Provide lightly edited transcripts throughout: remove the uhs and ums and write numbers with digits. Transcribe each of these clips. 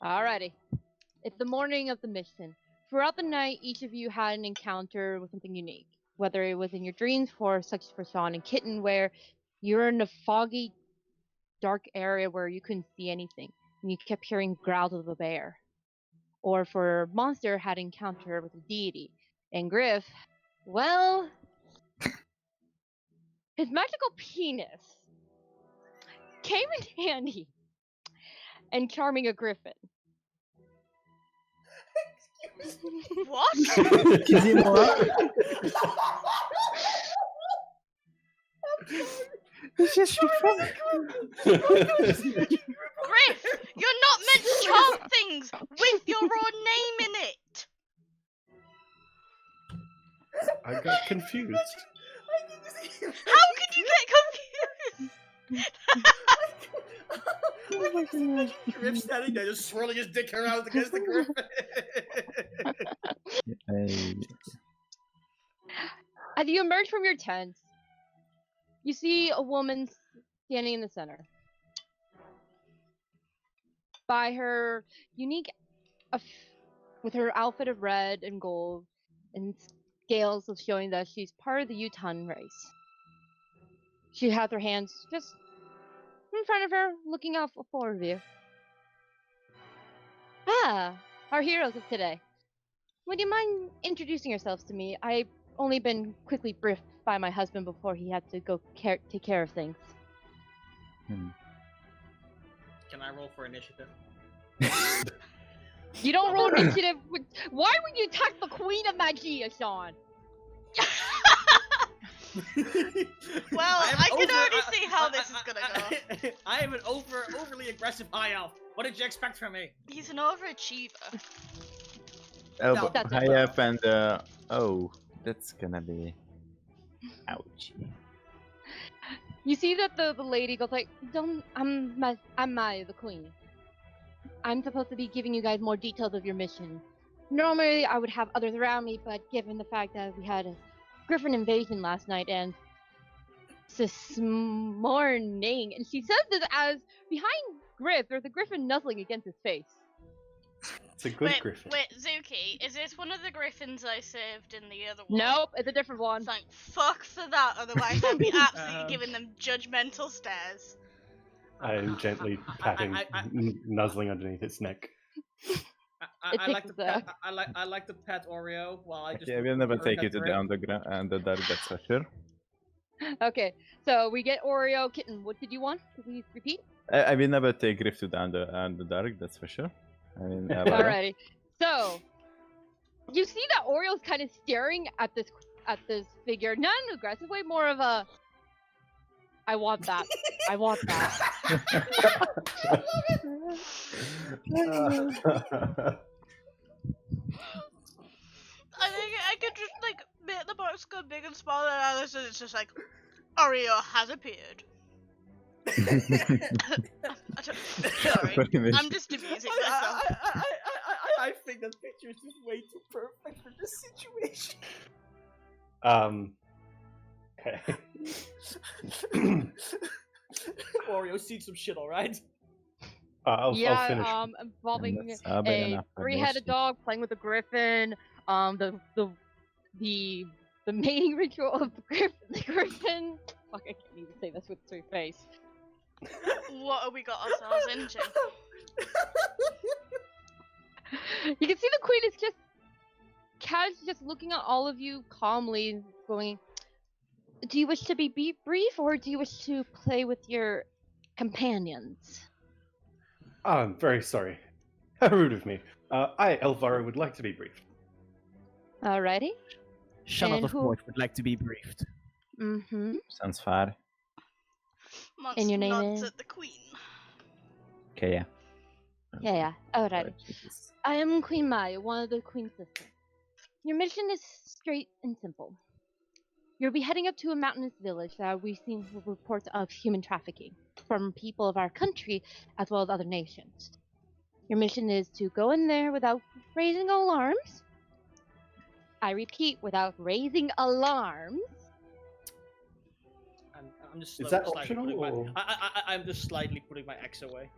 Alrighty. It's the morning of the mission. Throughout the night, each of you had an encounter with something unique. Whether it was in your dreams, such as for Sean and Kitten, where you're in a foggy, dark area where you couldn't see anything, and you kept hearing growls of a bear. Or for Monster had an encounter with a deity. And Griff, well, his magical penis came in handy in charming a griffin. What? Is he not? It's just Griff, you're not meant to charm things with your own name in it. I got confused. How could you get confused? Griff standing there, just swirling his dick around against the griffin. As you emerge from your tent, you see a woman standing in the center. By her unique, with her outfit of red and gold, and scales of showing that she's part of the Utan race. She has her hands just in front of her, looking out forward of you. Ah, our heroes of today. Would you mind introducing yourselves to me? I've only been quickly briefed by my husband before he had to go take care of things. Can I roll for initiative? You don't roll initiative. Why would you attack the Queen of Magia, Sean? Well, I can already see how this is gonna go. I am an overly aggressive high elf. What did you expect from me? He's an overachiever. Oh, No, but that's high it. up and oh, that's gonna be ouchie. You see that the lady goes like, "Don't, I'm Maya, the Queen. I'm supposed to be giving you guys more details of your mission. Normally, I would have others around me, but given the fact that we had a Griffin invasion last night and this morning," and she says this as behind Griff, there's a Griffin nuzzling against his face. It's a good griffin. Wait, Zuki, is this one of the griffins I saved in the other one? Nope, it's a different one. Thank fuck for that, otherwise I'd be absolutely giving them judgmental stares. I am gently patting, nuzzling underneath its neck. I like to pet, I like to pet Oreo while I just. Okay, I will never take you to the underground and the dark, that's for sure. Okay, so we get Oreo, Kitten. What did you want? Could we repeat? I will never take Griff to the dark, that's for sure. I mean, Alrighty. So you see that Oreo's kind of staring at this figure, not in an aggressive way, more of a I want that. I want that. I think I could just like make the box go big and small, and Alice is just like, Oreo has appeared. Sorry, I'm just amusing myself. I think that picture is just way too perfect for this situation. Okay. Oreo, see some shit, alright? I'll finish. Involving That's a enough for three-headed this. dog playing with a griffin. The mating ritual of the griffin. Fuck, I can't even say this with a straight face. What have we got ourselves into? You can see the queen is just looking at all of you calmly, going, "Do you wish to be brief, or do you wish to play with your companions?" I'm very sorry. How rude of me. I, Elvira, would like to be briefed. Alrighty. Shut And of who- course would like to be briefed. Mm-hmm. Sounds fair. Monster And your name nods is? at the queen. Okay, yeah. Yeah. Alrighty. Sorry, Jesus. I am Queen Maya, one of the Queen's sisters. Your mission is straight and simple. You'll be heading up to a mountainous village that we've seen reports of human trafficking from people of our country as well as other nations. Your mission is to go in there without raising alarms. I repeat, without raising alarms. I'm just Is slowly, that slightly optional, putting my, or- I'm just slightly putting my X away.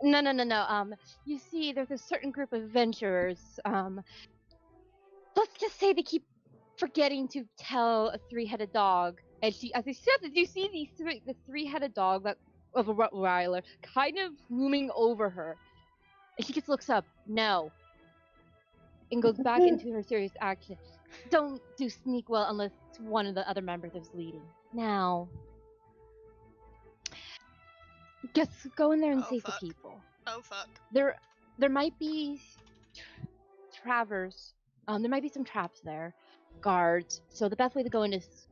No. You see, there's a certain group of adventurers. Let's just say they keep forgetting to tell a three-headed dog. And as they said, you see the three-headed dog of a Rottweiler kind of looming over her. And she just looks up, no, and goes back into her serious action. Don't do sneak well unless one of the other members is leading. Now, just go in there and Oh, save fuck. the people. Oh fuck. There might be trappers. There might be some traps there, guards. So the best way to go in is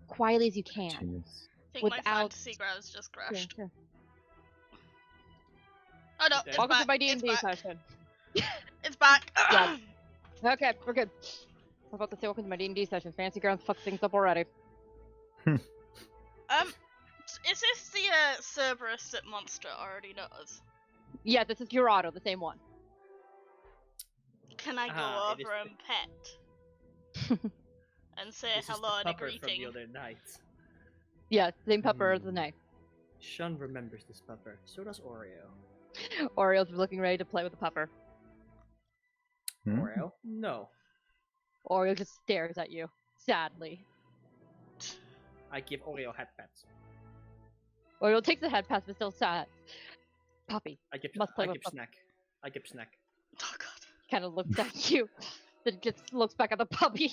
quietly as you can. Jeez. I think my Without- fantasy grouse just Yeah, crashed. sure. Oh no, it's Welcome back. to my It's D&D back. session. It's back. Yeah. Okay, we're good. I'm about to say welcome to my D&D session. Fancy grounds fucked things up already. Is this the Cerberus that Monster already knows? Yeah, this is Gerardo, the same one. Can I go Ah, it is over the- and pet? And say This hello is the and a pupper from greeting? the other night. Yeah, same pupper as the Hmm. night. Sean remembers this pupper. So does Oreo. Oriole's looking ready to play with the pupper. Hmm? Oreo? No. Oriole just stares at you, sadly. I give Oreo head pats. Oriole takes the head pass, but still sad. Puppy I give Must play with pup- snack. I give snack. Oh god. kind of looks at you, then just looks back at the puppy.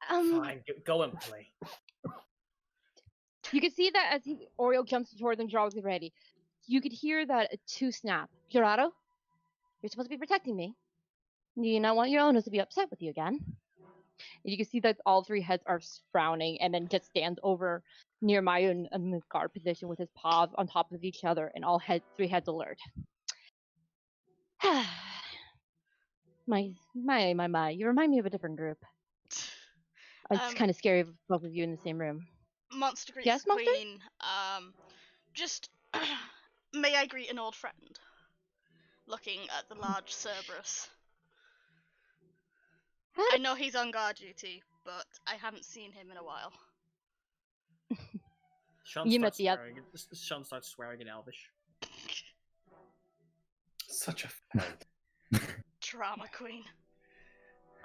Fine, go and play. You can see that as Oriole jumps towards and draws ready. You could hear that a two snap. Gerardo, you're supposed to be protecting me. Do you not want your owners to be upset with you again? And you can see that all three heads are frowning, and then just stands over near Maya in the guard position with his paws on top of each other, and three heads alert. my, you remind me of a different group. It's kind of scary of both of you in the same room. Monster greets Yes, the Monster? Queen. Just may I greet an old friend? Looking at the large Cerberus. I know he's on guard duty, but I haven't seen him in a while. Sean You met starts the oth- swearing. Sean starts swearing in Elvish. Such a fail. Drama queen.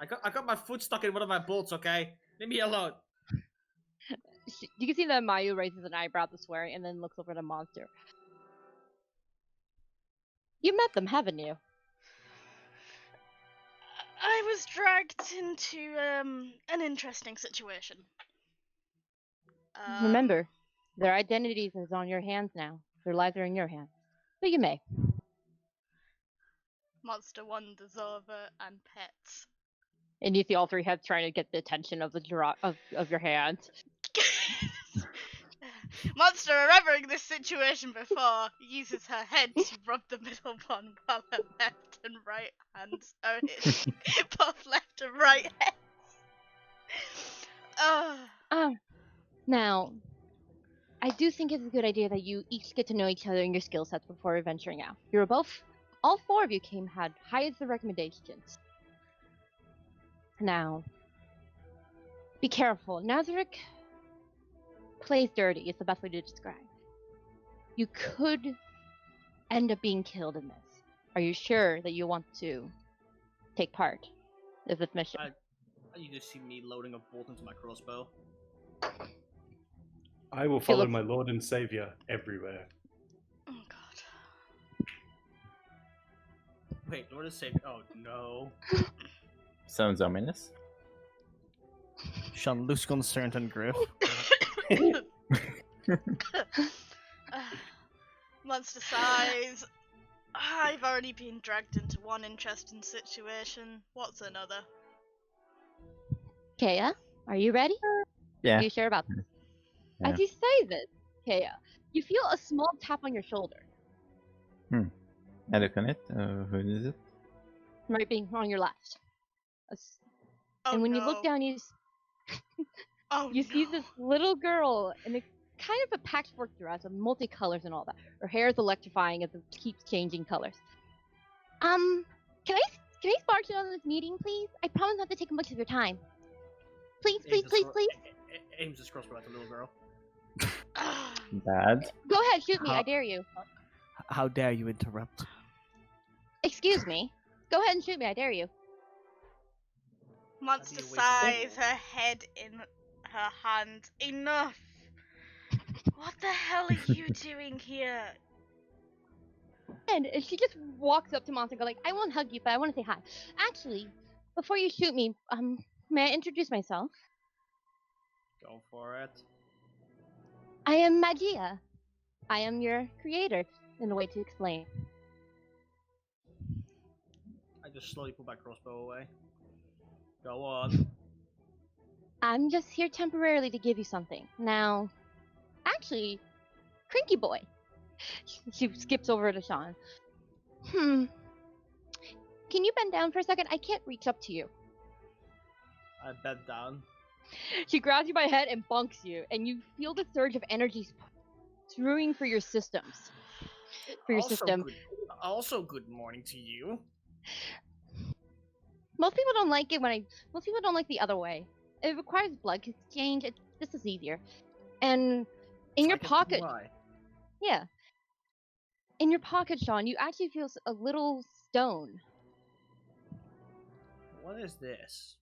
I got my foot stuck in one of my bolts. Okay, leave me alone. You can see that Mayu raises an eyebrow at the swearing, and then looks over at the monster. You met them, haven't you? I was dragged into an interesting situation. Remember, their identities is on your hands now. Their lives are in your hands. But you may. Monster wanders over and pets. And you see all three heads trying to get the attention of of your hand. Monster, remembering this situation before, uses her head to rub the middle one while her left and right hands are hitting both left and right heads. Now, I do think it's a good idea that you each get to know each other and your skill sets before venturing out. All four of you had highest the recommendations. Now, be careful. Nazarick plays dirty is the best way to describe. You could end up being killed in this. Are you sure that you want to take part in this mission? You just see me loading a bolt into my crossbow. I will follow looks- my Lord and Savior everywhere. Oh god. Wait, Lord is saved. Oh no. Sounds ominous. Sean looks concerned and Griff. Monster sighs. I've already been dragged into one interesting situation. What's another? Kea, are you ready? Yeah. Are you sure about this? Yeah. As you say this, Kea, you feel a small tap on your shoulder, I look on it. Who is it? right being on your left. Oh And when you no. look down, you see this little girl in a kind of a patchwork dress of multicolors and all that. Her hair is electrifying as it keeps changing colors. Can I spark you on this meeting, please? I promise not to take much of your time. Please. Aims his crossbow at the little girl. Bad. Go ahead, shoot me. I dare you. How dare you interrupt? Excuse me. Go ahead and shoot me, I dare you. Monster That'd be a waste of sighs, ammo. her head in her hand. Enough! What the hell are you doing here? And she just walks up to Monster and goes like, I won't hug you, but I want to say hi. Actually, before you shoot me, may I introduce myself? Go for it. I am Magia. I am your creator, in a way to explain. I just slowly put my crossbow away. Go on. I'm just here temporarily to give you something. Now, actually, Crinky Boy. She skips over to Sean. Can you bend down for a second? I can't reach up to you. I bent down. She grabs you by the head and bunks you, and you feel the surge of energy strewing for your systems. For your system. Also, good morning to you. Most people don't like it most people don't like the other way. It requires blood exchange. This is easier. And in your I can see pocket, why. yeah. In your pocket, Sean, you actually feel a little stone. What is this?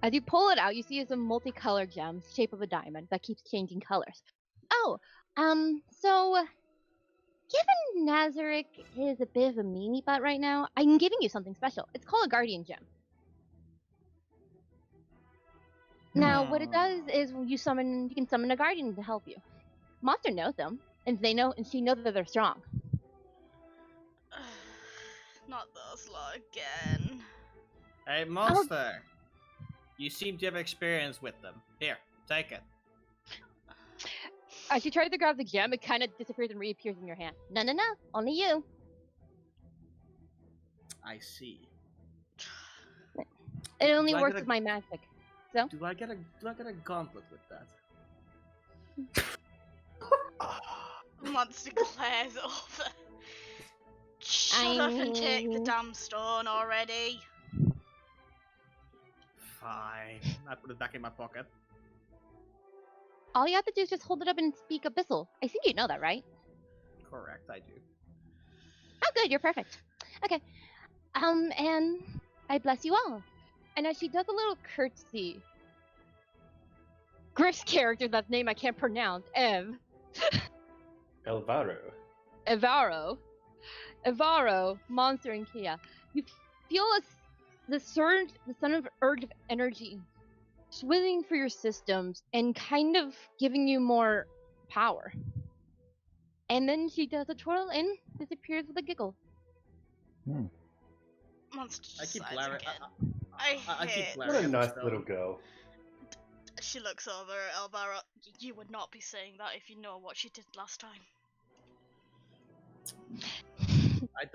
As you pull it out, you see it's a multicolored gem, shape of a diamond, that keeps changing colors. Oh, so given Nazarick is a bit of a meanie butt right now, I'm giving you something special. It's called a guardian gem. Now, what it does is you can summon a guardian to help you. Monster knows them, and she knows that they're strong. Not those lot again. Hey, monster! You seem to have experience with them. Here, take it. As she tries to grab the gem, it kind of disappears and reappears in your hand. No, only you. I see. It only Do I works get a- with my magic. Do I get a gauntlet with that? Monster glares over. Shut up and take the damn stone already. Fine. I put it back in my pocket. All you have to do is just hold it up and speak abyssal. I think you know that, right? Correct, I do. Oh, good, you're perfect. Okay. And I bless you all. And as she does a little curtsy, Griff's character, that name I can't pronounce, Evaro, Monster, and Kia, you feel the surge of energy swimming through your systems and kind of giving you more power. And then she does a twirl and disappears with a giggle. Monster I just keep sighs glaring. again. I keep hate glaring. What a at the nice stone. little girl. She looks over at Elvira. You would not be saying that if you know what she did last time.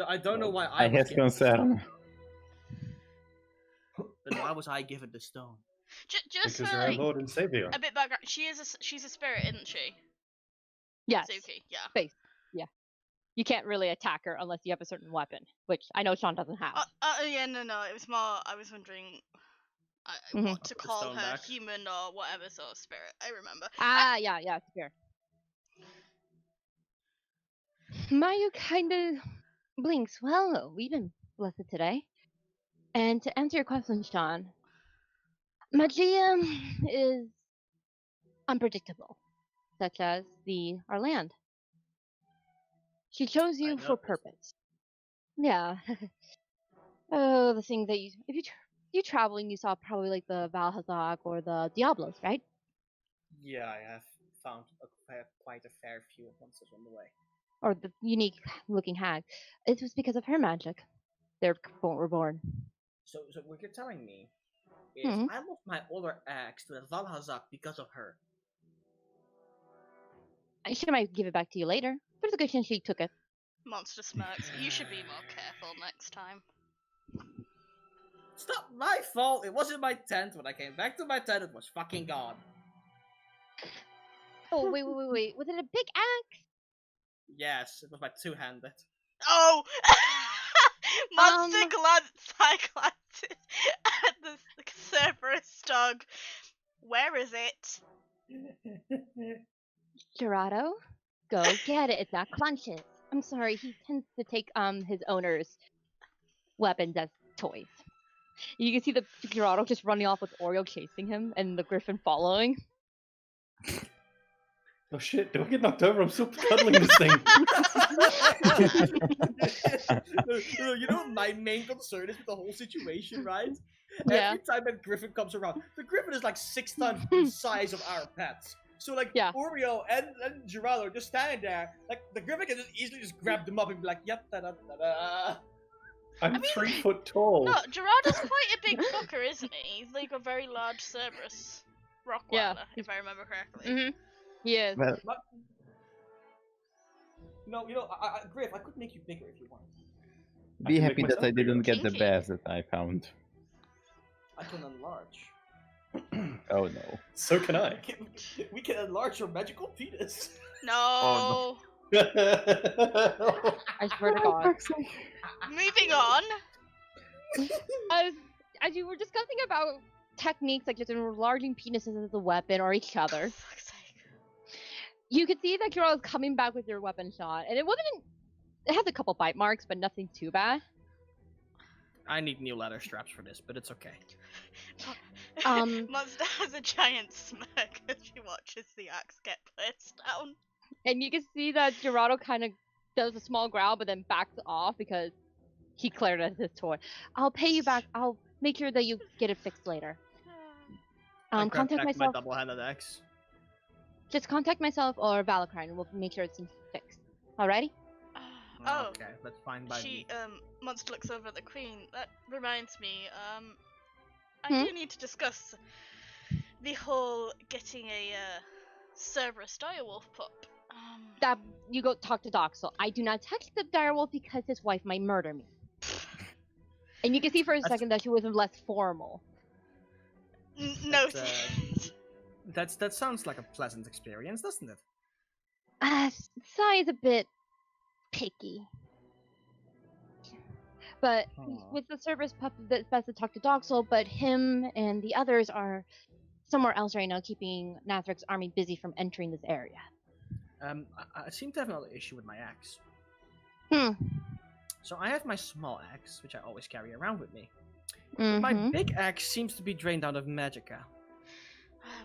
I don't know why I I was has given the concern. stone. Then why was I given the stone? Just Because for you're our like, Lord and Savior. a bit background. She's a spirit, isn't she? Yes. Zuki, yeah. Space. Yeah. You can't really attack her unless you have a certain weapon, which I know Sean doesn't have. Yeah, no. It was more. I was wondering Mhm. what to Put the call stone her, back. human or whatever. So spirit. I remember. Yeah, it's fair. Mayu kind of blinks. Well, we've been blessed today. And to answer your question, Sean, Magia is unpredictable, such as our land. She chose you for noticed. purpose. Yeah. Oh, the thing that if you traveling, you saw probably like the Valhazak or the Diablos, right? Yeah, I have found quite a fair few of monsters on the way. Or the unique looking hag. It was because of her magic. They were born. So what you're telling me is Mhm. I lost my older ex to the Valhazak because of her. She might give it back to you later. There's a good chance she took it. Monster smirks. You should be more careful next time. It's not my fault. It wasn't my tent. When I came back to my tent, it was fucking gone. Oh, wait. Was it a big axe? Yes, it was my two-handed. Oh! Monster glances at the Cerberus dog. Where is it? Gerardo, go get it. It's not Clunches. I'm sorry, he tends to take his owner's weapons as toys. You can see the Gerardo just running off with Oreo chasing him and the Griffin following. Oh shit, do I get knocked over? I'm still cuddling this thing. No, you know what my main concern is with the whole situation, right? Yeah. Every time that Griffin comes around, the Griffin is like 6 times the size of our pets. So like Yeah. Oreo and Geraldo are just standing there, like the Griffin can just easily just grab them up and be like, yep, da da da da. I'm 3 foot tall. No, Gerardo's quite a big fucker, isn't he? He's like a very large Cerberus Rockwaller, Yeah. if I remember correctly. Mm-hmm. He is. Well, Griff, I could make you bigger if you want. be can happy make that I myself bigger. didn't get the Kinky. bears that I found. I can enlarge. Oh no. So can I. We can enlarge your magical penis. No. Oh, I swear to God. Moving on. As you were discussing about techniques like just enlarging penises as a weapon or each other, Fuck's sake. you could see that Geraldo's coming back with your weapon shot, and it has a couple bite marks, but nothing too bad. I need new leather straps for this, but it's okay. Monster has a giant smirk as she watches the axe get placed down. And you can see that Geraldo kind of does a small growl, but then backs off because he cleared it as his toy. I'll pay you back. I'll make sure that you get it fixed later. I grab Contact back myself. my double-handed axe. Just contact myself or Valacrine, and we'll make sure it's fixed. Alrighty? Oh, Okay, that's fine by me. Monster looks over at the queen. That reminds me, I Hmm? do need to discuss the whole getting a, Cerberus direwolf pup. That you go talk to Doxel. I do not touch the direwolf because his wife might murder me. And you can see for a That's- second that she was less formal. Noted. That sounds like a pleasant experience, doesn't it? Sai is a bit picky. But with the Cerberus pup, it's best to talk to Doxel, but him and the others are somewhere else right now, keeping Nathric's army busy from entering this area. I seem to have another issue with my axe. Hmm. So I have my small axe, which I always carry around with me. But my Mhm. big axe seems to be drained out of magicka.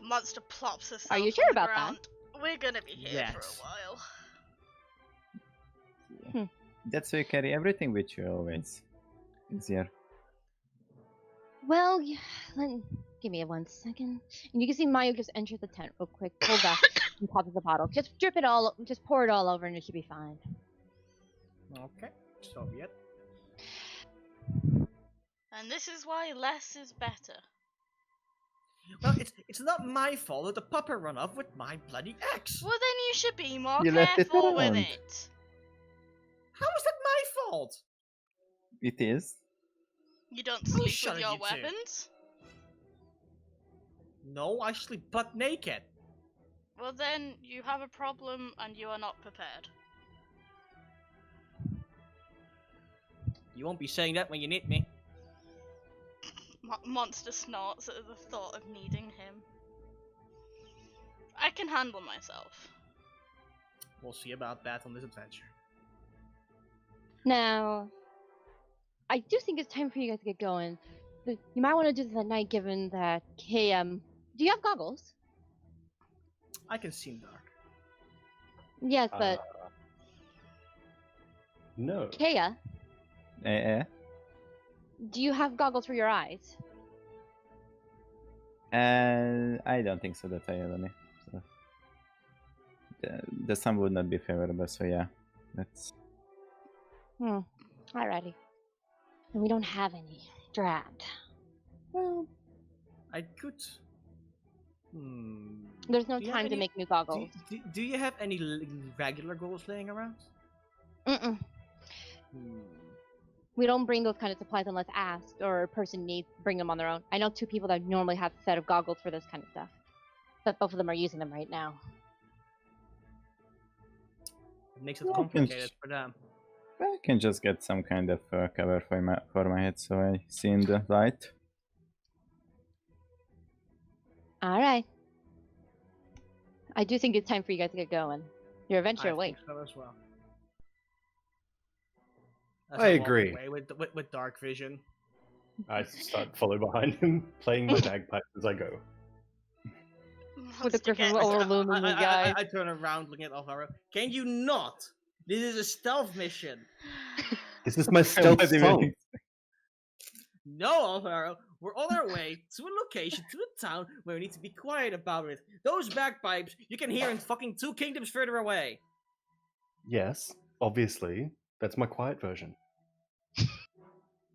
Monster plops herself Are you on sure the about that? ground. We're gonna be here for Yes. a while. That's why you carry everything with you always. Easier. Well, give me 1 second. And you can see Mayu just enter the tent real quick. Pull back and pop the bottle. Just drip it all. Just pour it all over, and it should be fine. Okay, so be it. And this is why less is better. Well, it's not my fault that the pupper run off with my bloody axe. Well, then you should be more You left it careful with around. it. How is that my fault? It is. You don't Oh, sleep shut with it, your you two. weapons? No, I sleep butt naked. Well, then you have a problem and you are not prepared. You won't be saying that when you need me. Monster snorts at the thought of needing him. I can handle myself. We'll see about that on this adventure. Now, I do think it's time for you guys to get going. But you might want to do this at night, given that KM. Do you have goggles? I can see in dark. Yes, but No. Kea, do you have goggles for your eyes? I don't think so that I have any. So the sun would not be favorable, so yeah. That's Alrighty. And we don't have any. Drat. Well, I could. There's no Do you have time to any- make new goggles. Do you have any regular goggles laying around? Mm-mm. We don't bring those kind of supplies unless asked or a person needs to bring them on their own. I know 2 people that normally have a set of goggles for this kind of stuff. But both of them are using them right now. It makes it Well, complicated for them. I can just get some kind of cover for my head, so I see in the light. Alright. I do think it's time for you guys to get going. Your adventure I awaits. think so as well. As I walk agree. away with dark vision. I start follow behind him, playing my bagpipes as I go. With the Monster griffin gets over up. looming you guys. I turn around looking at Alvaro. Can you not? This is a stealth mission. This is my stealth What do you song. mean? No, Alvaro. We're on our way to a location, to a town where we need to be quiet about it. Those bagpipes you can hear in fucking 2 kingdoms further away. Yes, obviously. That's my quiet version.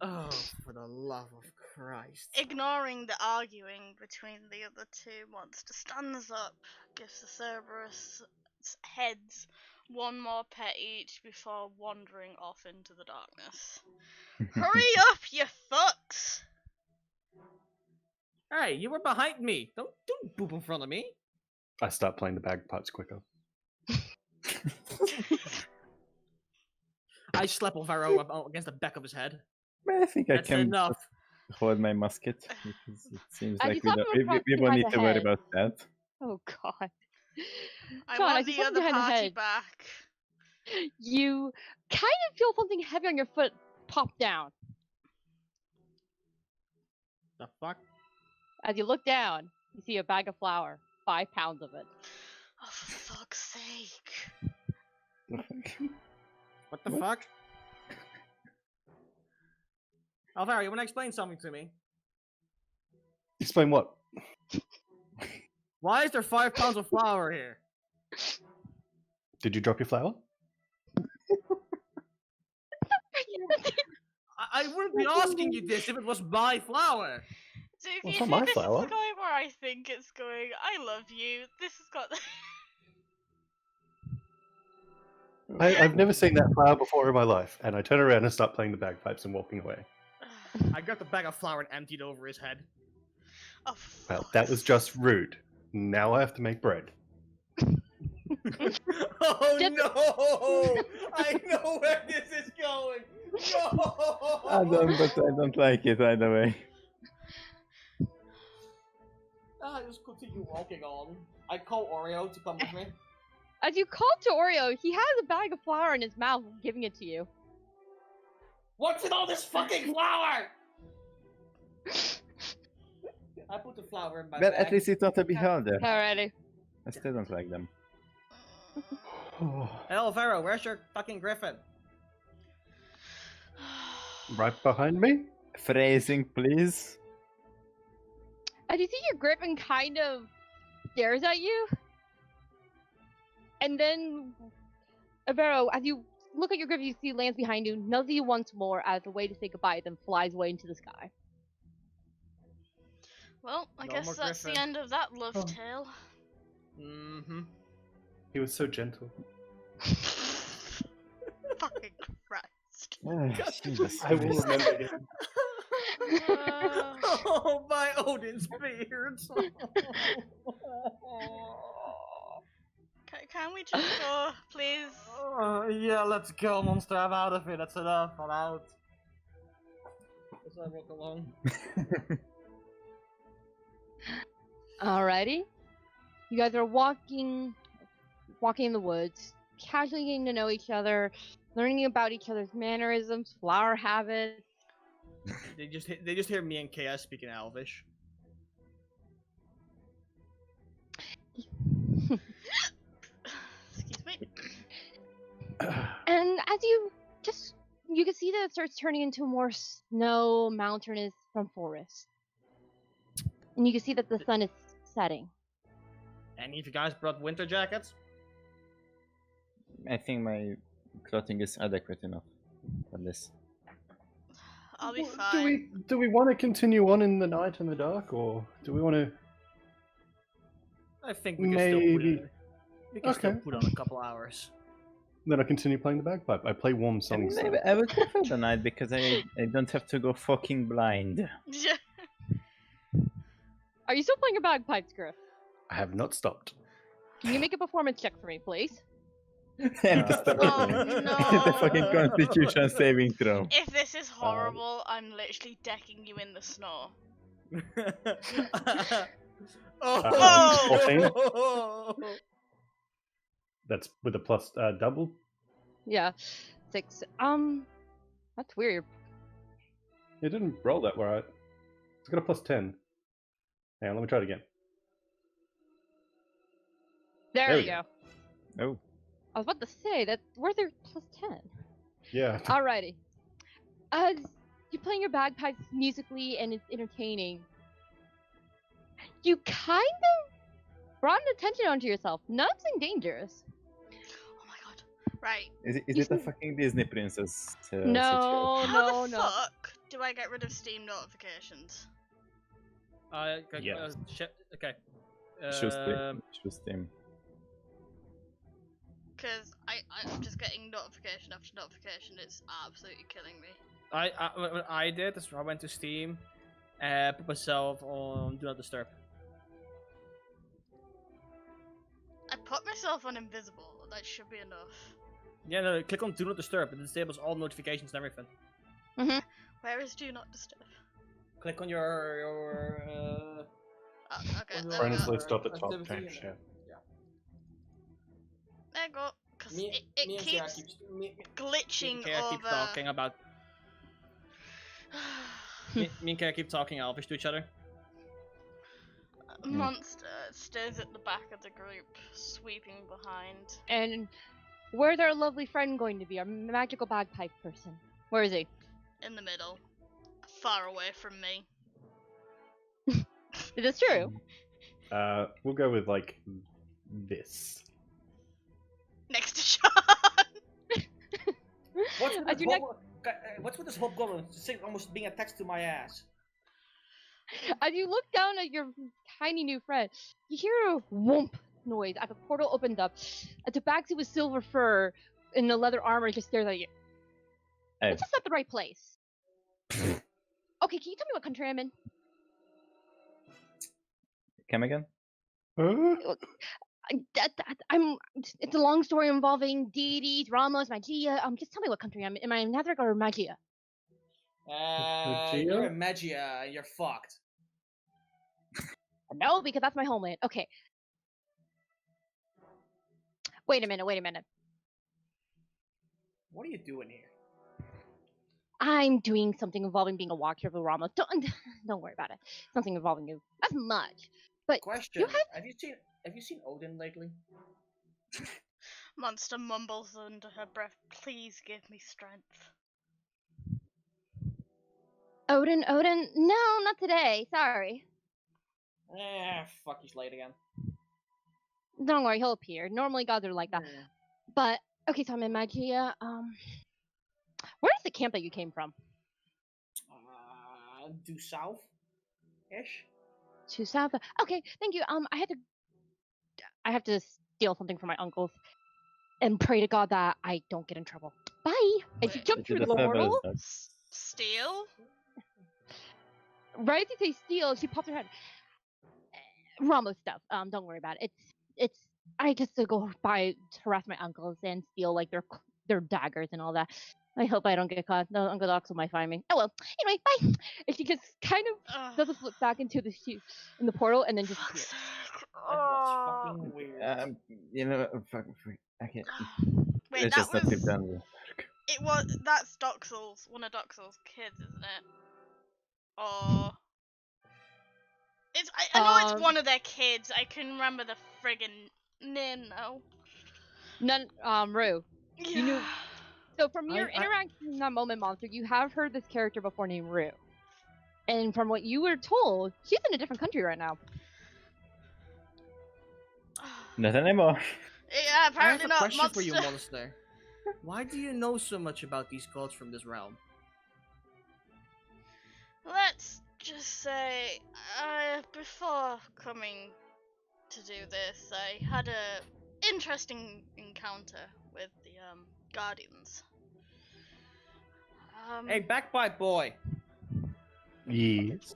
Oh, for the love of Christ. Ignoring the arguing between the other two, monster stands up, gives the Cerberus heads one more pet each before wandering off into the darkness. Hurry up, you fucks! Hey, you were behind me. Don't boop in front of me. I start playing the bagpipes quicker. I slap Alvaro up against the back of his head. I think I That's can enough. just hold my musket because it seems And like you we slap don't, him across we won't behind need the to worry head. about that. Oh god. I God, want just the look other behind the party head. back. You kind of feel something heavy on your foot pop down. The fuck? As you look down, you see a bag of flour, 5 pounds of it. Oh, for fuck's sake. What the fuck? Alvaro, you want to explain something to me? Explain what? Why is there 5 pounds of flour here? Did you drop your flower? I wouldn't be asking you this if it was my flour. So if Well, you it's not see my this flower. is going where I think it's going, I love you. This has got... I've never seen that flower before in my life, and I turn around and start playing the bagpipes and walking away. I grabbed the bag of flour and emptied it over his head. Oh, Well, that was just rude. Now I have to make bread. Oh Just- no! I know where this is going! No! But I don't like it either way. I just continue walking on. I call Oreo to come with me. As you call to Oreo, he has a bag of flour in his mouth, giving it to you. What's in all this fucking flour? I put the flour in my Well, bag. at least it's not a beholder. Alrighty. I still don't like them. Hey, Alvaro, where's your fucking griffin? Right behind me? Phrasing, please. As you see your griffin kind of stares at you. And then, Avero, as you look at your griffin, you see it lands behind you, nudges you once more as a way to say goodbye, then flies away into the sky. Well, I No guess more that's the Griffin. end of that love Oh. tale. Mm-hmm. He was so gentle. Fucking Christ. Ah, Jesus I will Christ. remember him. Oh, my Odin's beard! Can we just go, please? Yeah, let's go, monster. I'm out of here. That's enough. I'm out. As I walk along. Alrighty. You guys are walking in the woods, casually getting to know each other, learning about each other's mannerisms, flower habits. They just hear me and KS speaking Elvish. Excuse me. And as you can see that it starts turning into more snow, mountainous from forest. And you can see that the sun is setting. Any of you guys brought winter jackets? I think my clothing is adequate enough for this. I'll be Do fine. we want to continue on in the night in the dark, or do we want to? I think we can still put Maybe. in. We can still Okay. put on a couple hours. Then I continue playing the bagpipe. I play warm songs. Maybe I would prefer the night because I don't have to go fucking blind. Yeah. Are you still playing your bagpipes, Griff? I have not stopped. Can you make a performance check for me, please? I'm just Oh, the fucking no. Constitution saving throw. If this is horrible, I'm literally decking you in the snow. Oh! That's with a plus double. Yeah, 6. That's weird. It didn't roll that right. It's got a plus 10. Hang on, let me try it again. There There we we go. go. Oh. I was about to say that. Where's their plus 10? Yeah. Alrighty. As you're playing your bagpipes musically and it's entertaining, you kind of brought an attention onto yourself. Nothing dangerous. Oh my god. Right. Is You it a see- fucking Disney princess No, situation? How the no. fuck do I get rid of Steam notifications? Okay. Yeah. Okay. Choose Steam. Because I'm just getting notification after notification. It's absolutely killing me. What I did is I went to Steam, put myself on Do Not Disturb. I put myself on invisible. That should be enough. Yeah, no, click on Do Not Disturb. It disables all notifications and everything. Where is Do Not Disturb? Click on your Oh, okay, on there your, we Friends go. list up at top. activity Thanks, and- yeah. There you go. Because Me it and Kara keeps me glitching and Kara keep over. talking about. Me and Kara keep talking Elvish to each other. Monster stays at the back of the group, sweeping behind. And where's our lovely friend going to be? Our magical bagpipe person. Where is he? In the middle. Far away from me. Is this true? We'll go with like this. Next to Sean! What's with this hobgoblin almost being attached to my ass? As you look down at your tiny new friend, you hear a whoomp noise as a portal opens up. A tabaxi with silver fur in the leather armor just stares at you. Hey. It's just not the right place. Okay, can you tell me what country I'm in? Come again? Huh? It's a long story involving deities, Ramos, magia. Just tell me what country I'm in. Am I in Nazarick or Magia? You're in Magia and you're fucked. No, because that's my homeland. Okay. Wait a minute. What are you doing here? I'm doing something involving being a walker of the Ramos. Don't worry about it. Something involving you. That's much. But Question: you have- Have you seen Odin lately? Monster mumbles under her breath, please give me strength. Odin? No, not today. Sorry. Fuck, he's late again. Don't worry, he'll appear. Normally gods are like that. Yeah. But okay, so I'm in Magia. Where's the camp that you came from? Due south, ish. To South. Okay, thank you. I have to steal something from my uncles, and pray to God that I don't get in trouble. Bye. As you Wait. jump through the portal, Steal? right as you say steal, she pops her head. Ramos stuff. Don't worry about it. It's. I just to go by to harass my uncles and steal like their daggers and all that. I hope I don't get caught. No, Uncle Dox might find me. Oh well. Anyway, bye. And she just kind of does a flip back into the in the portal and then just Fuck's disappears. sake. That's fucking weird. You know, fuck, I can't. Wait, Let's that just not keep was. done with. It was. That's Doxel's. One of Doxel's kids, isn't it? Or. It's. I know it's one of their kids. I can remember the friggin' name now. None. Rue. You knew. So from your I- interaction in that moment, Monster, you have heard this character before named Rue. And from what you were told, she's in a different country right now. Not anymore. Yeah, I have apparently a not. question Monster. for you, Monster. Why do you know so much about these gods from this realm? Let's just say, before coming to do this, I had a interesting encounter with the Guardians. Hey, bagpipe boy! Yes.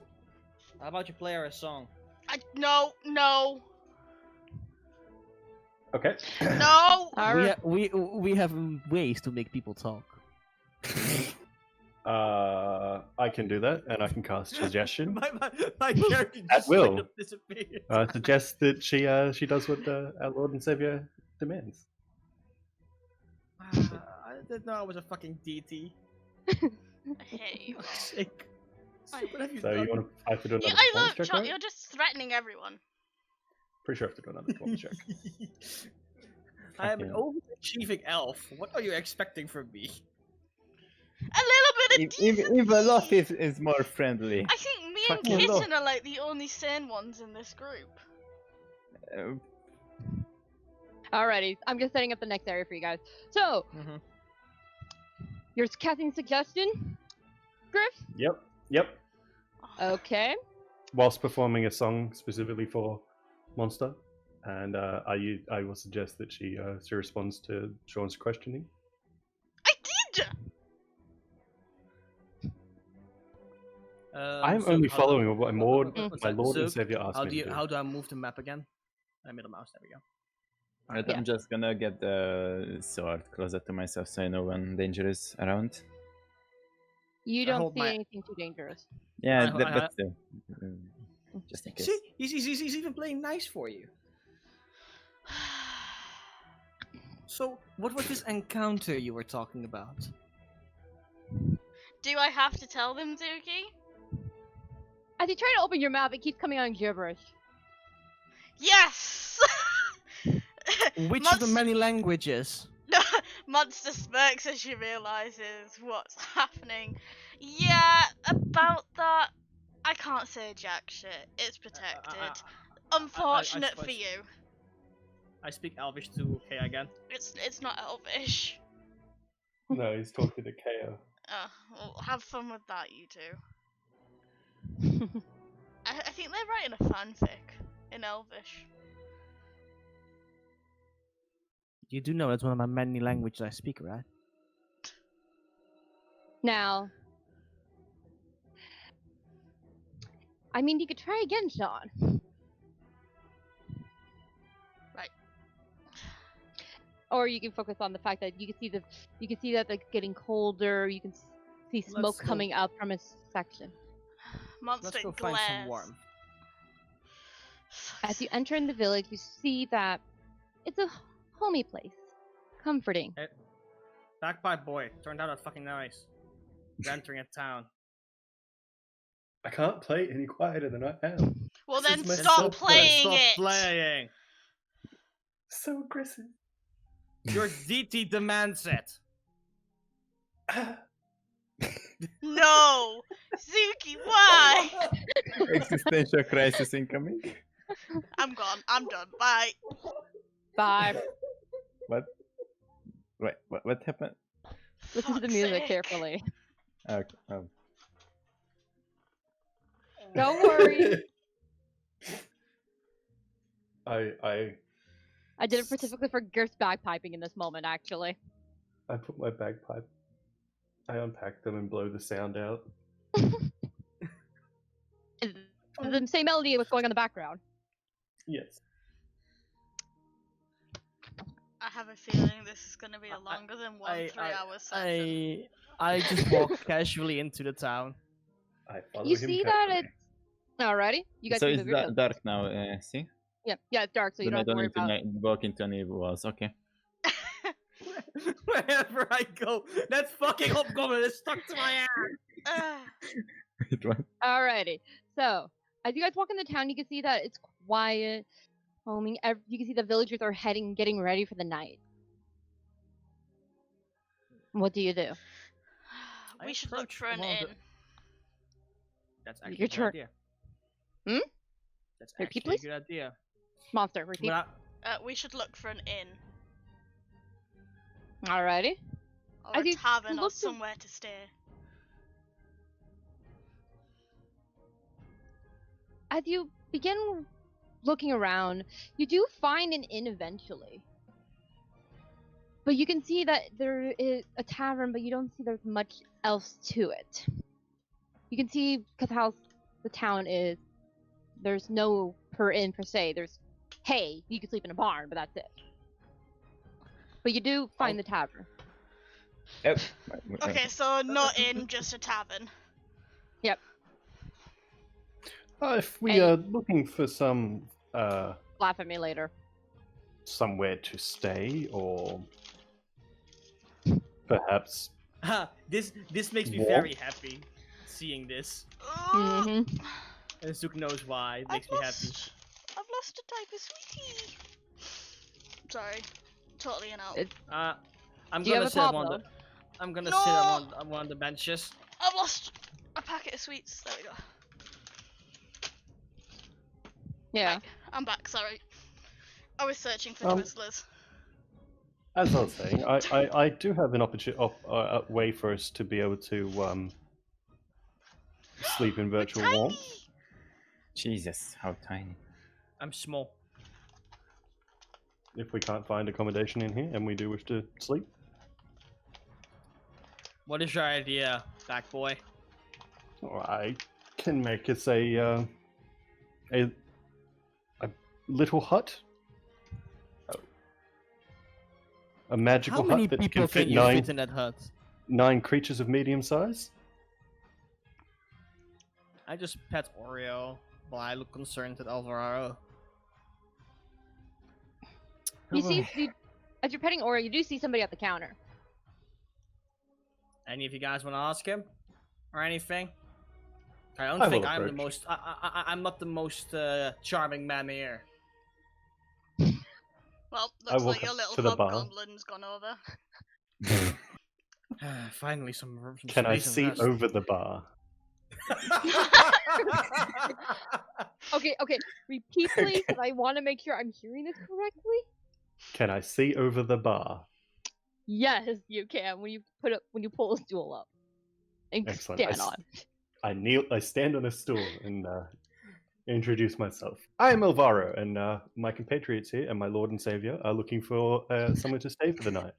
How about you play her a song? No, Okay. no. We have ways to make people talk. I can do that, and I can cast suggestion. my character At just will. straight up disappeared. Suggest that she does what our Lord and Savior demands. I didn't know I was a fucking deity. I hate you. For fuck's sake. I What have you So done? you want to? I have to do another I performance look, check, Chuck, right? you're just threatening everyone. Pretty sure I have to do another performance check. I am an Fucking- overachieving elf. What are you expecting from me? A little bit of Even Loth decency. is more friendly. I think me and Fucking Kitten look. are like the only sane ones in this group. Alrighty, I'm just setting up the next area for you guys. So, Mhm. you're casting suggestion, Griff? Yep. Okay. Whilst performing a song specifically for Monster, and I will suggest that she responds to Sean's questioning. I did. I'm Zook, only how- following what my Lord, one my sec. Lord and Zook, Savior asked How me do you to do. how do I move the map again? Middle mouse. There we go. Right, Yeah. I'm just gonna get the sword closer to myself so I know when danger is around. You I don't hold see my- anything too dangerous. Yeah, I- but still. Just in case. See, he's even playing nice for you. So, what was this encounter you were talking about? Do I have to tell them, Zuki? As you try to open your mouth, it keeps coming out in gibberish. Yes. Which of the many languages? Monster smirks as she realizes what's happening. Yeah, about that, I can't say jack shit. It's protected. Unfortunate for suppose- you. I speak Elvish to Kay again. It's not Elvish. No, he's talking to KO. Well, have fun with that, you two. I think they're writing a fanfic in Elvish. You do know that's one of my many languages I speak, right? Now, I mean, you could try again, Sean. Right. Or you can focus on the fact that you can see that it's getting colder. You can see smoke Let's go- coming up from a section. Monster Let's go glares. find some warmth. As you enter in the village, you see that it's a homey place, comforting. Bagpipe boy, turned out that's fucking nice. We're entering a town. I can't play any quieter than I am. Well This then is my stop soft voice. playing Stop it. playing. So aggressive. Your DT demands it. No, Zuki, why? Existential crisis incoming. I'm gone. I'm done. Bye. Bye. What? Wait, what happened? Listen to the Fuck's music sake. carefully. Okay. Oh. Don't worry. I I did it specifically for Gert's bagpiping in this moment, actually. put my bagpipe. I unpack them and blow the sound out. It's the same melody was going on in the background. Yes. I have a feeling this is gonna be a longer than one 3-hour session. I just walk casually into the town. I follow You him see that carefully. it's alrighty. You guys So can it's move your dark now, see? Yeah, it's dark, so you Then I don't have to don't worry need to about. walk into any walls. Okay. Wherever I go, that fucking hobgoblin is stuck to my ass. It was. Alrighty. So, as you guys walk in the town, you can see that it's quiet, homing. You can see the villagers are getting ready for the night. What do you do? We I should look approach for an one of inn. the- That's actually Your a good turn. idea. Hmm? That's Repeat, actually please? a good idea. Monster, repeat. But We should look for an inn. Alrighty. Or As a you tavern or look to- somewhere to stay. As you begin looking around, you do find an inn eventually. But you can see that there is a tavern, but you don't see there's much else to it. You can see, because how the town is, there's no per inn per se. There's, hey, you can sleep in a barn, but that's it. But you do find the tavern. Oh. Okay, so not inn, just a tavern. If we Hey. are looking for some Laugh at me later. somewhere to stay, or perhaps This makes me What? very happy, seeing this. hmm And Zook knows why. It makes me happy. I've lost a diaper, sweetie. Sorry, totally an out. It- I'm Do you gonna have a sit up on Pablo? the. I'm gonna No! sit up on one of the benches. I've lost a packet of sweets. There we go. Yeah. Right, I'm back. Sorry, I was searching for Um, Twizzlers. As I was saying, I do have an way for us to be able to sleep in We're virtual tiny! warmth. Jesus, how tiny. I'm small. If we can't find accommodation in here and we do wish to sleep. What is your idea, back boy? I can make us a little hut, a magical How many hut that people can fit can you fit in that hut? nine creatures of medium size. I just pet Oreo, but I look concerned at Alvaro. You see, as you're petting Aura, you do see somebody at the counter. Any of you guys want to ask him or anything? I don't I think will I'm the approach. most. I'm not the most charming man here. Well, I looks walk like your up little to the bar. hobgoblin's gone over. Finally, some Can I space and see rest. over the bar? Okay, repeat please, 'cause I want to make sure I'm hearing this correctly. Can I see over the bar? Yes, you can when you pull a stool up and Excellent. stand on. I stand on a stool and introduce myself. I am Alvaro, and my compatriots here and my lord and savior are looking for somewhere to stay for the night.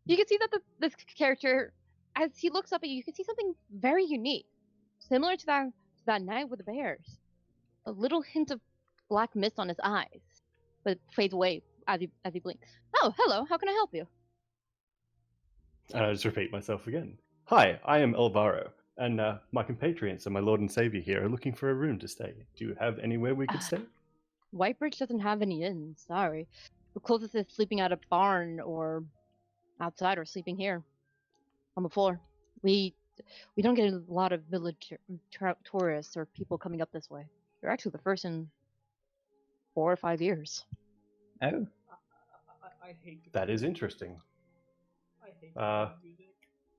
You can see that this character, as he looks up at you, you can see something very unique, similar to that night with the bears. A little hint of black mist on his eyes, but it fades away as he blinks. Oh, hello. How can I help you? And I just repeat myself again. Hi, I am Alvaro, and my compatriots and my lord and savior here are looking for a room to stay. Do you have anywhere we could stay? Whitebridge doesn't have any inns. Sorry. The closest is sleeping at a barn or outside, or sleeping here on the floor. We don't get a lot of village tourists or people coming up this way. You're actually the first in 4 or 5 years. Oh, I hate That is interesting. I hate music.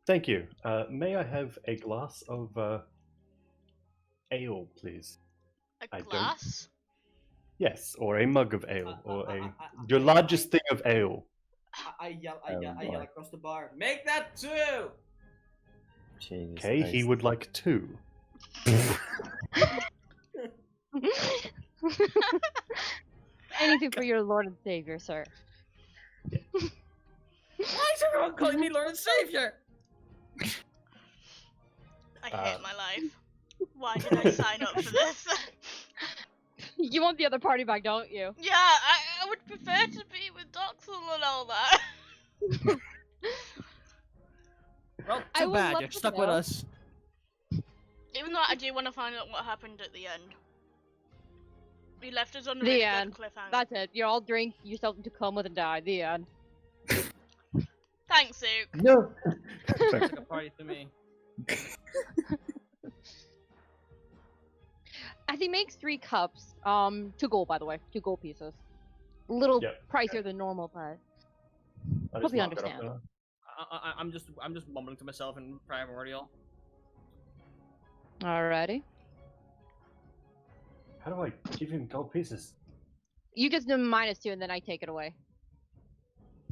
Thank you. May I have a glass of ale, please? A I don't- glass? Yes, or a mug of ale, or your largest thing of ale. I yell boy. across the bar. Make that 2! Jesus Okay, he Christ. would like 2. Anything for your Lord and Savior, sir. Why is everyone calling me Lord and Savior? I hate my life. Why did I sign up for this? You want the other party back, don't you? Yeah, I would prefer to be with Doxel and all that. Well, I too would bad. love You're to stuck with know. us. Even though I do want to find out what happened at the end. You left us on a The really good end. cliffhanger. That's it. You all drink yourself into coma and die. The end. Thanks, Zook. No. It's like a party to me. As he makes 3 cups, 2 gold by the way, 2 gold pieces. A little Yep. pricier than normal, but I hope just you mark it up understand. there. I'm just mumbling to myself in primordial. alrighty. How do I give him gold pieces? You just do -2 and then I take it away.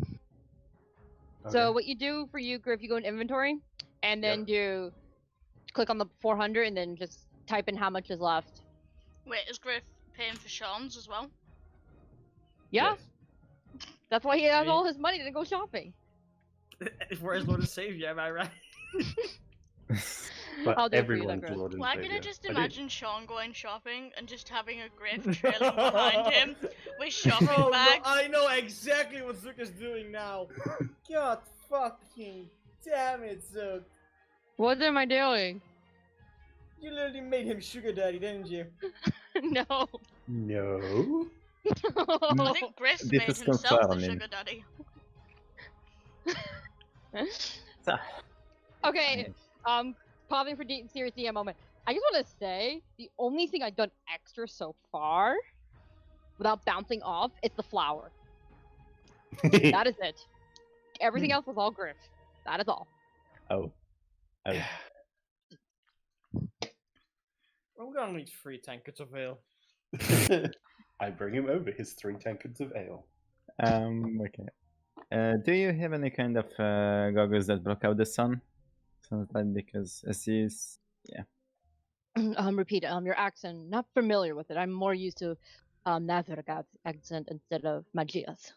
Okay. So what you do for you, Griff, you go in inventory and then do click on the 400 and then just type in how much is left. Wait, is Griff paying for Sean's as well? Yeah, Yes. that's why he has Me? all his money to go shopping. For his Lord and Savior, am I right? But I'll do it for you then, everyone's Griff. lord and Why savior. can I just I do. imagine Sean going shopping and just having a Griff trailing behind him with shopping Oh, no, bags? I know exactly what Zook is doing now. God fucking damn it, Zook. What am I doing? You literally made him sugar daddy, didn't you? No. No. I think Griff This made is himself the concerning. sugar daddy. So, Okay, pausing for serious DM moment. I just want to say the only thing I've done extra so far, without bouncing off, is the flower. That is it. Everything else was all Griff. That is all. oh. I'm gonna need 3 tankards of ale. I bring him over his 3 tankards of ale. Okay. Do you have any kind of goggles that block out the sun? Sounds like because as is, yeah. Repeat your accent. Not familiar with it. I'm more used to Nazareth accent instead of Magia's.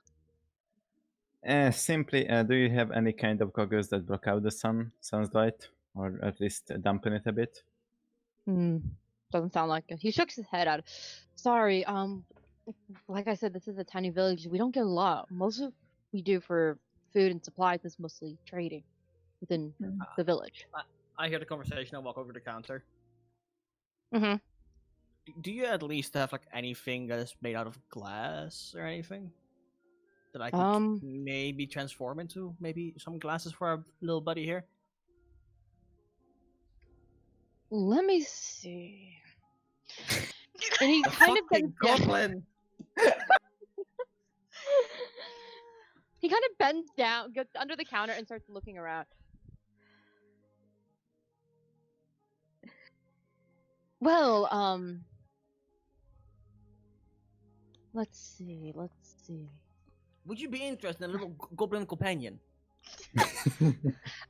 Simply, do you have any kind of goggles that block out the sun? Sounds like, or at least dampen it a bit. Doesn't sound like it. He shook his head at it. Sorry. Like I said, this is a tiny village. We don't get a lot. Most of we do for food and supplies is mostly trading within the village. I hear the conversation. I walk over to the counter. Mm-hmm. Do you at least have like anything that is made out of glass or anything that I could maybe transform into? Maybe some glasses for our little buddy here. Let me see. And he kind of bends down. goblin. He kind of bends down, gets under the counter, and starts looking around. Well, let's see. Would you be interested in a little goblin companion?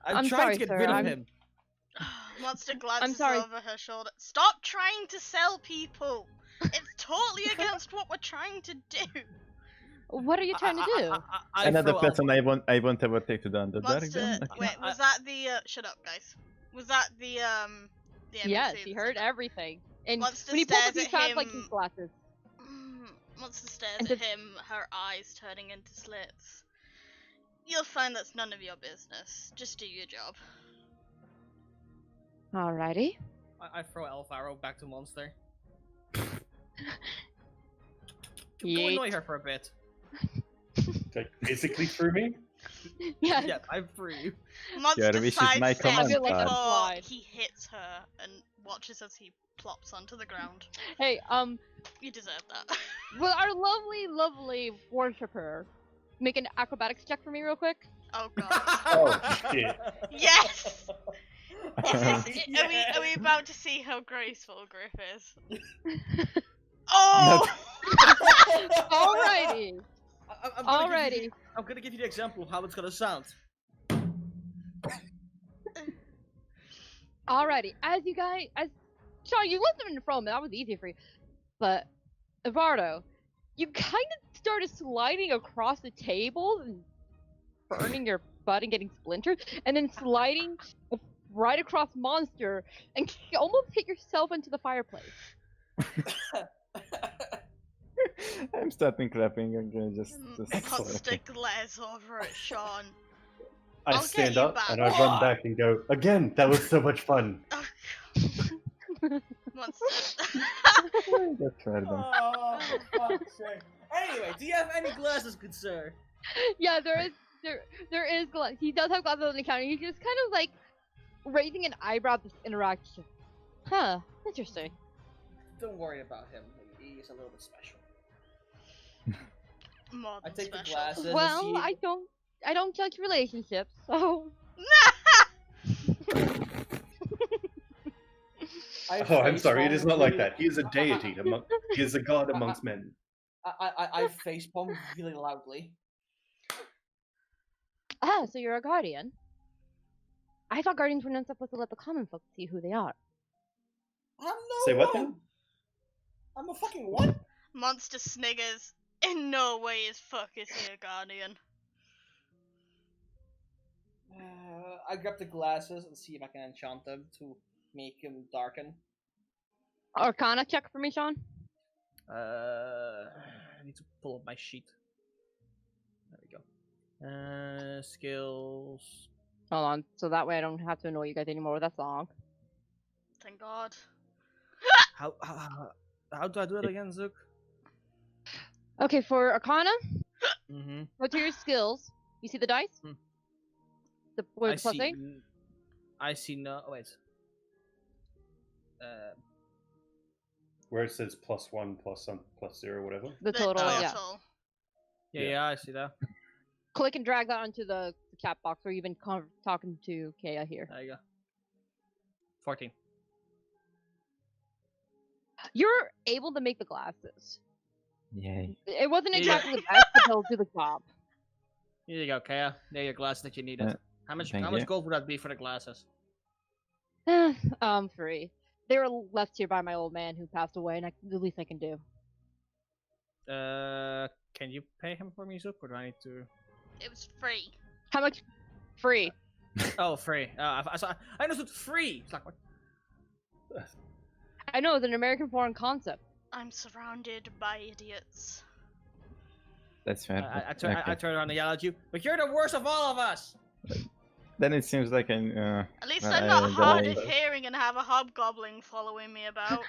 I'm trying sorry, to get sir, rid of I'm- him. Monster glances sorry. over her shoulder. Stop trying to sell people! It's totally against what we're trying to do! What are you trying to do? I Another throw person I won't ever take to the Underdark. Monster, Then? Okay. wait, was that the, shut up, guys. Was that the NPC Yes, he that heard said that? everything. And Monster when he pulled up, stares he at sounds like him. his glasses. Monster stares And at does- him, her eyes turning into slits. You'll find that's none of your business. Just do your job. Alrighty. I throw Alvaro back to Monster. Go Yeet. annoy her for a bit. Like, physically through me? Yes. Yeah, I'm free. Monster wish is my sidesteps command card. before he hits her and watches as he plops onto the ground. Hey, You deserve that. will our lovely worshipper make an acrobatics check for me real quick? Oh god. Oh, shit. Yes! Are we about to see how graceful Griff is? Oh! Alrighty. I'm gonna give you the example of how it's gonna sound. Alrighty. As Sean, you left him in front of me. That was easy for you. But Eduardo, you kind of started sliding across the tables and burning your butt and getting splintered, and then sliding right across Monster and you almost hit yourself into the fireplace. I'm starting clapping. I'm gonna just Monster glares over at Sean. I I'll get stand you up back. and I run back and go, again, that was so much fun. Oh, Monster. That's fair then. Oh, for fuck's sake. Anyway, do you have any glasses, good sir? Yeah, there is glass. He does have glasses on the counter. He's just kind of like raising an eyebrow at this interaction. Huh, interesting. Don't worry about him. He is a little bit special. More I than take the special. glasses and Well, see... I don't judge relationships, so Oh, I'm sorry, it is not like that. He is a deity, he is a god amongst men. I facepalm really loudly. Ah, so you're a guardian. I thought guardians were not supposed to let the common folk see who they are. I'm no Say what one. then? I'm a fucking what? Monster sniggers. In no way is fuck is he a guardian. I grab the glasses and see if I can enchant them to make him darken. Arcana check for me, Sean. I need to pull up my sheet. There we go. Skills. Hold on, so that way I don't have to annoy you guys anymore with that song. Thank God. How do I do it again, Zook? Okay, for Arcana, Mm-hmm. go to your skills. You see the dice? Where's I the plus see. 8? I see no. Oh, wait. Where it says +1, +0, whatever. The total, yeah. total. Yeah, I see that. Click and drag that onto the chat box where you've been talking to Kea here. There you go. 14. You're able to make the glasses. Yay. It wasn't Yeah. exactly the best, but they'll do the job. Here you go, Kaya. There are your glasses that you needed. How much thank how much you. gold would that be for the glasses? 3. They were left here by my old man who passed away, and the least I can do. Can you pay him for me, Zook, or do I need to? It was free. How much? Free. Oh, free. I understood free. It's like what? I know, it's an American foreign concept. I'm surrounded by idiots. That's fair. I Okay. turn around and yell at you, but you're the worst of all of us. Then it seems like an. At least Well, I'm not hard then of hearing and have a hobgoblin following me about.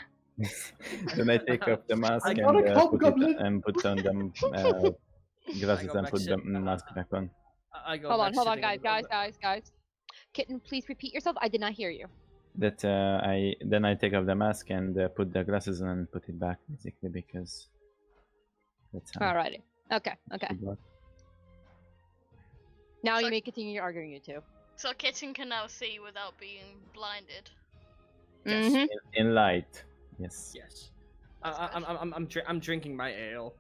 Then I take off the mask I and, got a hobgoblin. put on them glasses go and back put the sit- mask back on. I go Hold on, back hold on, sitting guys. Kitten, please repeat yourself. I did not hear you. That I take off the mask and put the glasses on and put it back basically because that's how. Alrighty. Okay. it works. Now So- you may continue arguing, you two. So Kitten can now see without being blinded. Yes. Mhm. In light, yes. Yes. I'm drinking my ale.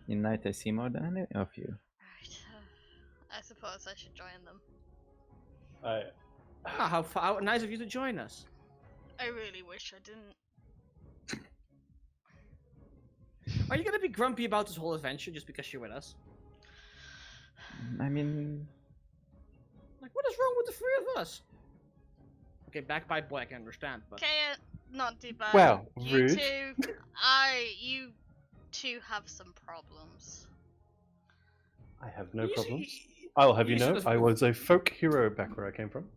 In night I see more than any of you. Right. I suppose I should join them. How nice of you to join us. I really wish I didn't. Are you gonna be grumpy about this whole adventure just because you're with us? I mean, Like, what is wrong with the three of us? Okay, back by boy, I can understand, but Kaya, not too bad. Well, you rude. you two have some problems. I have no You problems. see- I'll have you you know, should've- I was a folk hero back where I came from.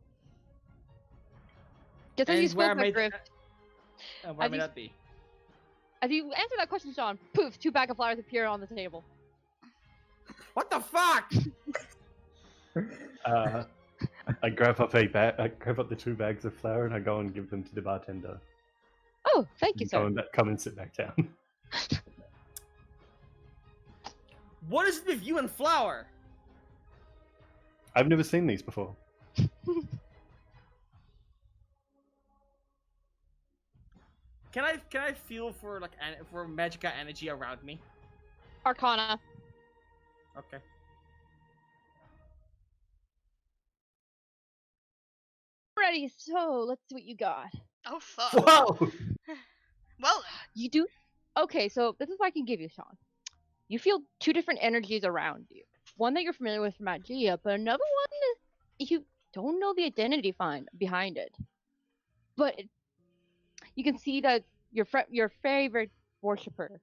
Just as you And where spoke, may Griff, where As may you- that be? as you answer that question, Sean, poof, 2 bags of flowers appear on the table. What the fuck? I grab up a bag. I grab up the 2 bags of flour and I go and give them to the bartender. Oh, thank you, Go sir. and come and sit back down. What is it with you and flour? I've never seen these before. Can I feel for like for magica energy around me? Arcana. Okay. Ready, so let's see what you got. Oh fuck. Whoa! Well then. You do? Okay, so this is what I can give you, Sean. You feel 2 different energies around you. One that you're familiar with from Magia, but another one you don't know the identity behind it. But you can see that your favorite worshiper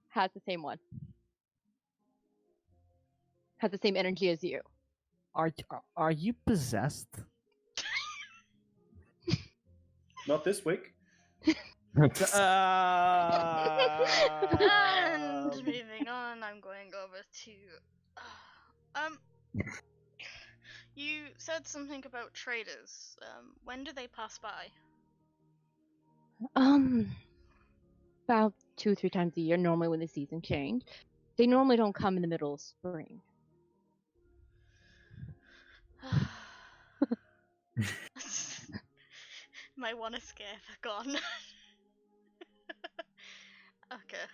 has the same one. Has the same energy as you. Are you possessed? Not this week. And moving on, I'm going over to. You said something about traders. When do they pass by? About 2-3 times a year, normally when the season change. They normally don't come in the middle of spring. My one escape gone. Okay.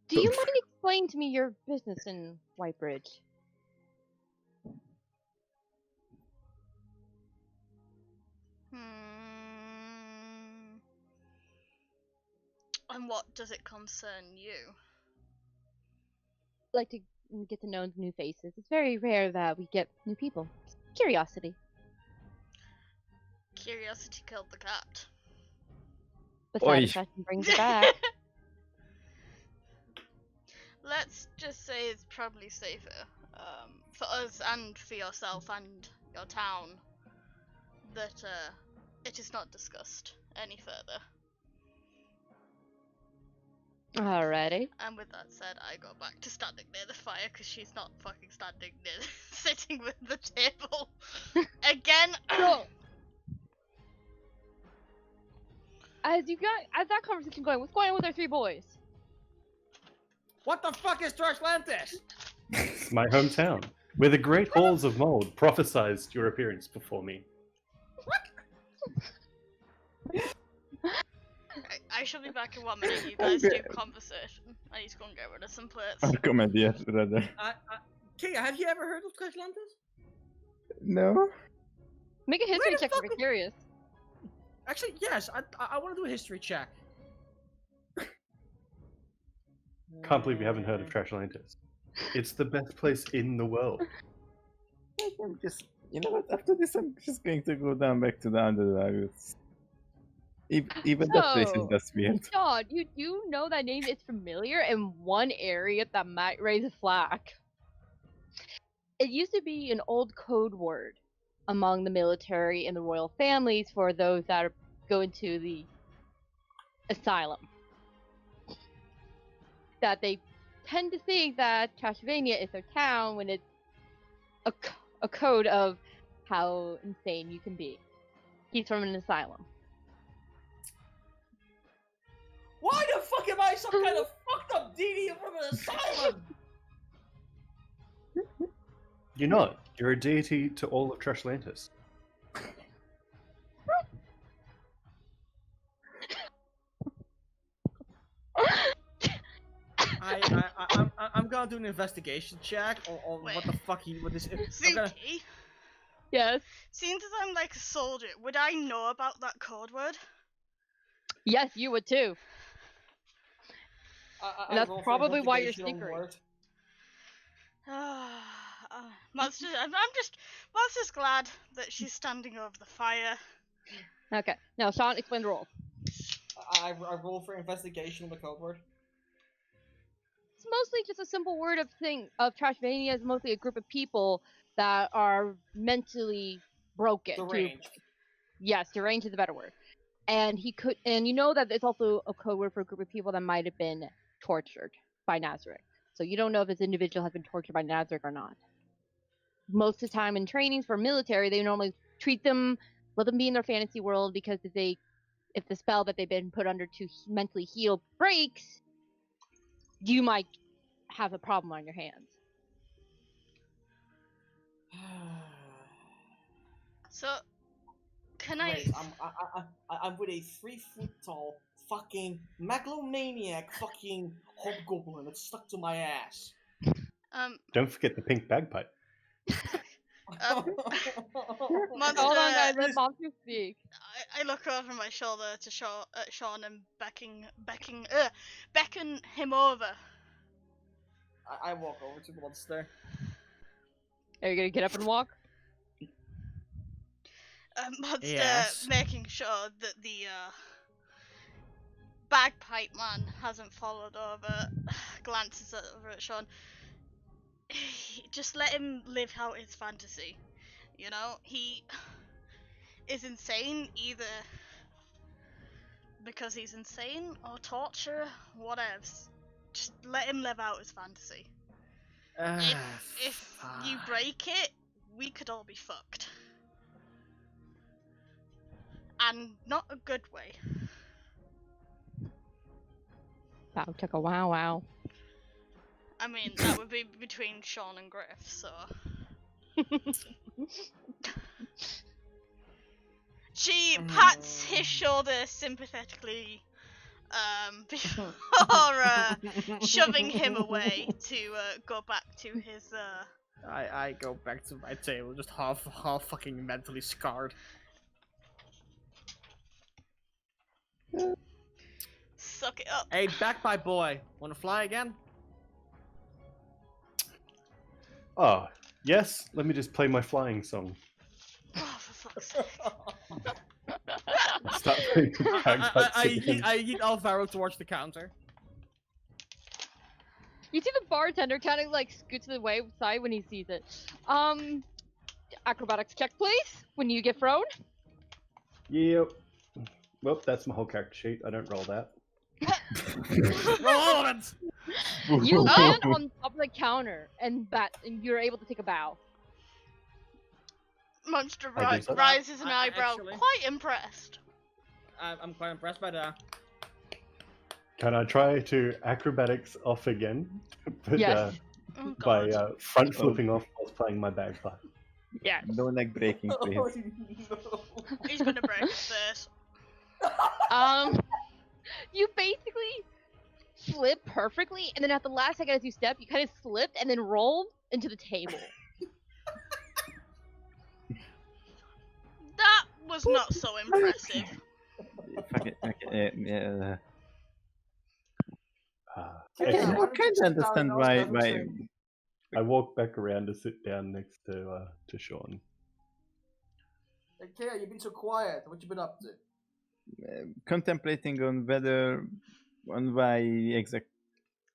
Do you mind explaining to me your business in Whitebridge? And what does it concern you? Like to get to know new faces. It's very rare that we get new people. Curiosity. Curiosity killed the cat. But Oi. satisfaction brings it back. Let's just say it's probably safer for us and for yourself and your town that it is not discussed any further. Alrighty. And with that said, I go back to standing near the fire because she's not fucking standing near, sitting with the table. Again. So, as that conversation going, what's going on with our three boys? What the fuck is Trashlantis? It's my hometown, where the great halls of mold prophesized your appearance before me. I shall be back in 1 minute. You guys do conversation. I need to go and get rid of some plates. Or comedy, rather. Kia, have you ever heard of Trashlantis? No? Make a history Where the check if fuck you're curious. Actually, yes. I want to do a history check. Can't believe you haven't heard of Trashlantis. It's the best place in the world. I'm just, you know what? After this, I'm just going to go down back to the underdog. Even that place is So, just weird. Sean, you do know that name is familiar in one area that might raise a flag. It used to be an old code word among the military and the royal families for those that go into the asylum. That they tend to think that Trashvania is their town when it's a code of how insane you can be. He's from an asylum. Why the fuck am I some kind of fucked up DD from an asylum? You're not. You're a deity to all of Trashlantis. I'm gonna do an investigation check on what the fuck what this is. Zuki, Yes. seeing as I'm like a soldier, would I know about that code word? Yes, you would too. And that's roll for probably why you're investigation on sneakering. word. Monster's glad that she's standing over the fire. Okay. Now, Sean, explain the rules. I roll for investigation on the code word. It's mostly just a simple word of Trashvania is mostly a group of people that are mentally broken. Deranged. Yes, deranged is a better word. And you know that it's also a code word for a group of people that might have been tortured by Nazarick. So you don't know if this individual has been tortured by Nazarick or not. Most of the time in trainings for military, they normally treat them, let them be in their fantasy world, because if the spell that they've been put under to mentally heal breaks, you might have a problem on your hands. So, can I? Wait, I'm with a 3 foot tall fucking megalomaniac fucking hobgoblin that's stuck to my ass. Don't forget the pink bagpipe. Monster, Hold on, guys. Let Monster speak. I look over my shoulder to Sean and beckon him over. I walk over to the monster. Are you gonna get up and walk? Monster, Yes. making sure that the bagpipe man hasn't followed over, glances over at Sean. Just let him live out his fantasy. You know, he is insane either because he's insane or torture, whatever. Just let him live out his fantasy. If you break it, we could all be fucked. And not a good way. Wow, took a wow. I mean, that would be between Sean and Griff, so... She pats his shoulder sympathetically, before shoving him away to go back to his, I go back to my table, just half fucking mentally scarred. suck it up. Hey, bagpipe boy, wanna fly again? Ah, yes. Let me just play my flying song. Oh, for fuck's sake. Start playing the bagpipes again. I yeet Alvaro towards the counter. You see the bartender kind of like scoot to the side when he sees it. Acrobatics check, please, when you get thrown. Yep. Well, that's my whole character sheet. I don't roll that. Roll all of it! You land on top of the counter, and you're able to take a bow. Monster I do so. rises an I eyebrow, actually- quite impressed. I'm quite impressed by that. Can I try to acrobatics off again? But, Yes. Oh by god. front flipping off whilst playing my bagpipe. Yes. No neck breaking, please. Oh, no. He's gonna break his face. You basically slip perfectly, and then at the last second as you step, you kind of slipped and then rolled into the table. That was not so impressive. Fuck it. Okay. Yeah. Yeah, I Excellent. why don't you can't sit down understand and why. ask them straight? I walk back around to sit down next to Sean. Hey, Kara, you've been so quiet. What you been up to? Contemplating on whether, on why exact.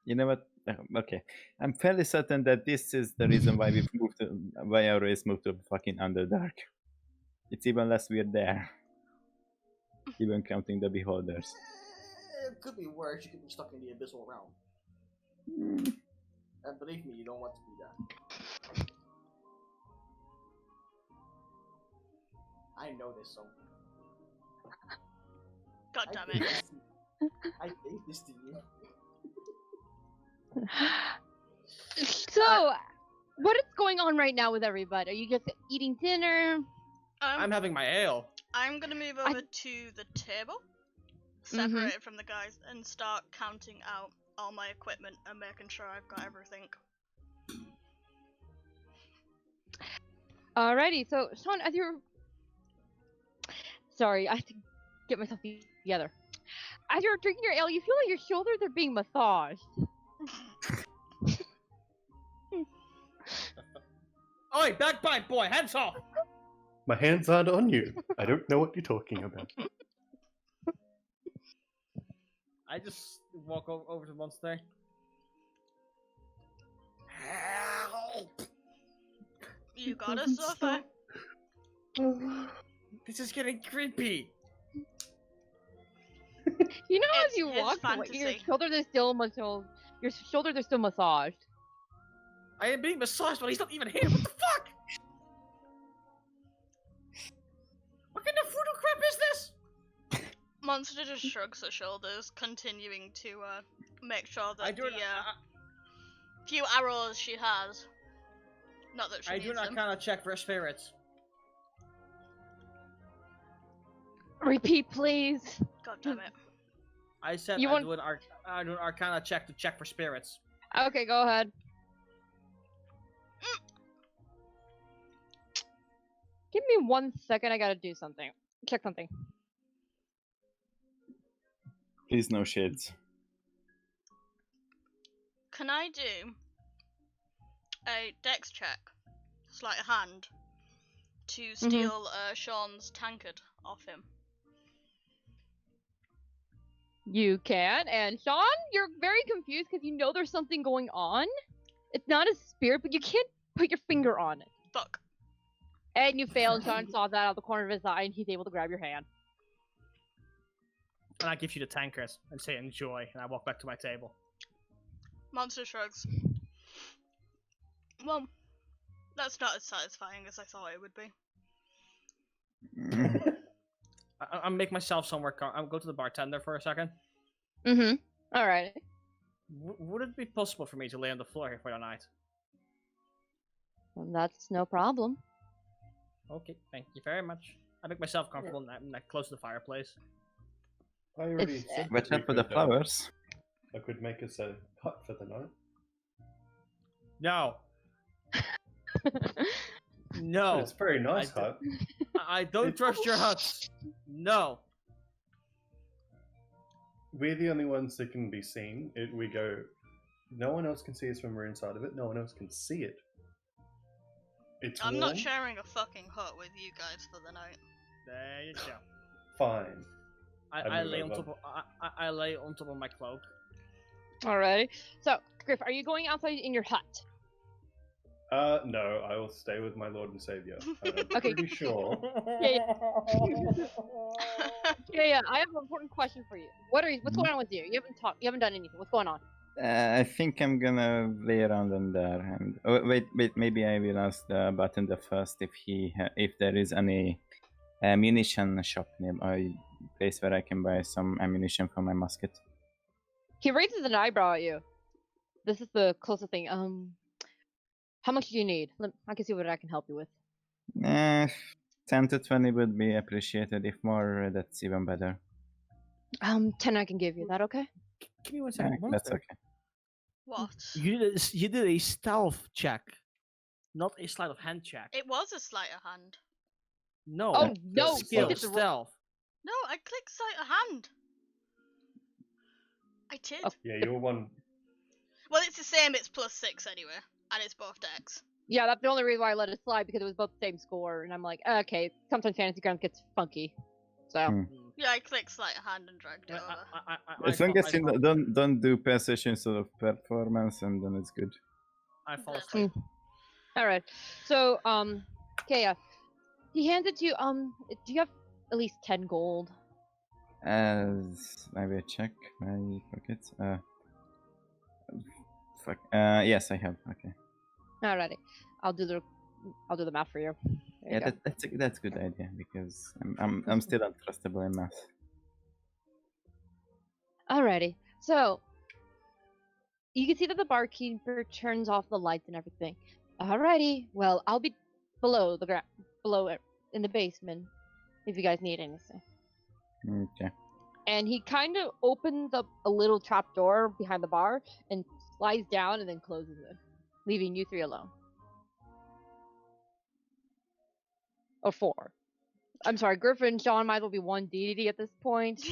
You know what? Okay, I'm fairly certain that this is the reason why we've moved, why our race moved to fucking Underdark. It's even less weird there. Even counting the beholders. It could be worse. You could be stuck in the abyssal realm. And believe me, you don't want to be that. I know this song. God I damn gave it. this- I gave this to you. So, what is going on right now with everybody? Are you just eating dinner? I'm having my ale. I'm gonna move over to the table, separate from the guys, and start counting out all my equipment and making sure I've got everything. Alrighty, so Sean, as you're... Sorry, I have to get myself together. As you're drinking your ale, you feel like your shoulders are being massaged. Oi, bagpipe boy, hands off! My hands aren't on you. I don't know what you're talking about. I just walk over to the monster. Help! You got us so far. This is getting creepy. You know, It's as you his walk away, your fantasy. shoulders are still your shoulders are still massaged. I am being massaged, but he's not even here. What the fuck? What kind of voodoo crap is this? Monster just shrugs her shoulders, continuing to make sure that I do the few arrows she has, not that she I needs do not them. kind of check for spirits. Repeat, please. God damn it. I said You I want- do an arcana check to check for spirits. Okay, go ahead. Give me 1 second. I gotta do something. Check something. Please, no shades. Can I do a dex check, sleight of hand, to steal Sean's tankard off him? You can. And Sean, you're very confused because you know there's something going on. It's not a spirit, but you can't put your finger on it. Fuck. And you fail, and Sean saw that out of the corner of his eye, and he's able to grab your hand. And I give you the tankard and say enjoy, and I walk back to my table. Monster shrugs. Well, that's not as satisfying as I thought it would be. I'll make myself somewhere. I'll go to the bartender for a second. Mm-hmm. Alright. Would it be possible for me to lay on the floor here for the night? Well, that's no problem. Okay, thank you very much. I make myself comfortable and I close the fireplace. I already It's- said Watch we out for the could, flowers. I could make us a hut for the night. No. No. It's a very nice I hut. I don't trust your huts. No. We're the only ones that can be seen. We go. No one else can see us when we're inside of it. No one else can see it. It's I'm warm. not sharing a fucking hut with you guys for the night. There you go. Fine. I move lay on over. top of I lay on top of my cloak. Alrighty. So, Griff, are you going outside in your hut? No, I will stay with my Lord and Savior. I'm Okay. pretty sure. Yeah. I have an important question for you. What's going on with you? You haven't done anything. What's going on? I think I'm gonna lay around on there. And wait. Maybe I will ask the bartender first if there is any ammunition shop nearby, place where I can buy some ammunition for my musket. He raises an eyebrow at you. This is the closest thing. How much do you need? I can see what I can help you with. 10 to 20 would be appreciated. If more, that's even better. 10 I can give you. That okay? Give me one second. That's Monster. okay. What? You did a stealth check, not a sleight of hand check. It was a sleight of hand. No. Oh no! Skill It's a stealth. No, I clicked sleight of hand. I did. Oh. Yeah, you're one. Well, it's the same. It's +6 anyway, and it's both decks. Yeah, that's the only reason why I let it slide, because it was both the same score, and I'm like, okay, sometimes Fantasy Grounds gets funky. So Yeah, I clicked sleight of hand and dragged it over. As long as you don't do perception sort of performance, and then it's good. I fall asleep. Alright. So, Kaya, he hands it to you. Do you have at least 10 gold? Maybe I check my pockets. Fuck. Yes, I have. Okay. Alrighty. I'll do the math for you. There you Yeah, go. that's a good idea, because I'm still untrustable in math. Alrighty. So you can see that the barkeeper turns off the lights and everything. Alrighty. Well, I'll be below it in the basement if you guys need anything. Okay. And he kind of opens up a little trap door behind the bar and slides down and then closes it, leaving you three alone. Or 4. I'm sorry, Griffin, Sean might as well be 1 DDD at this point.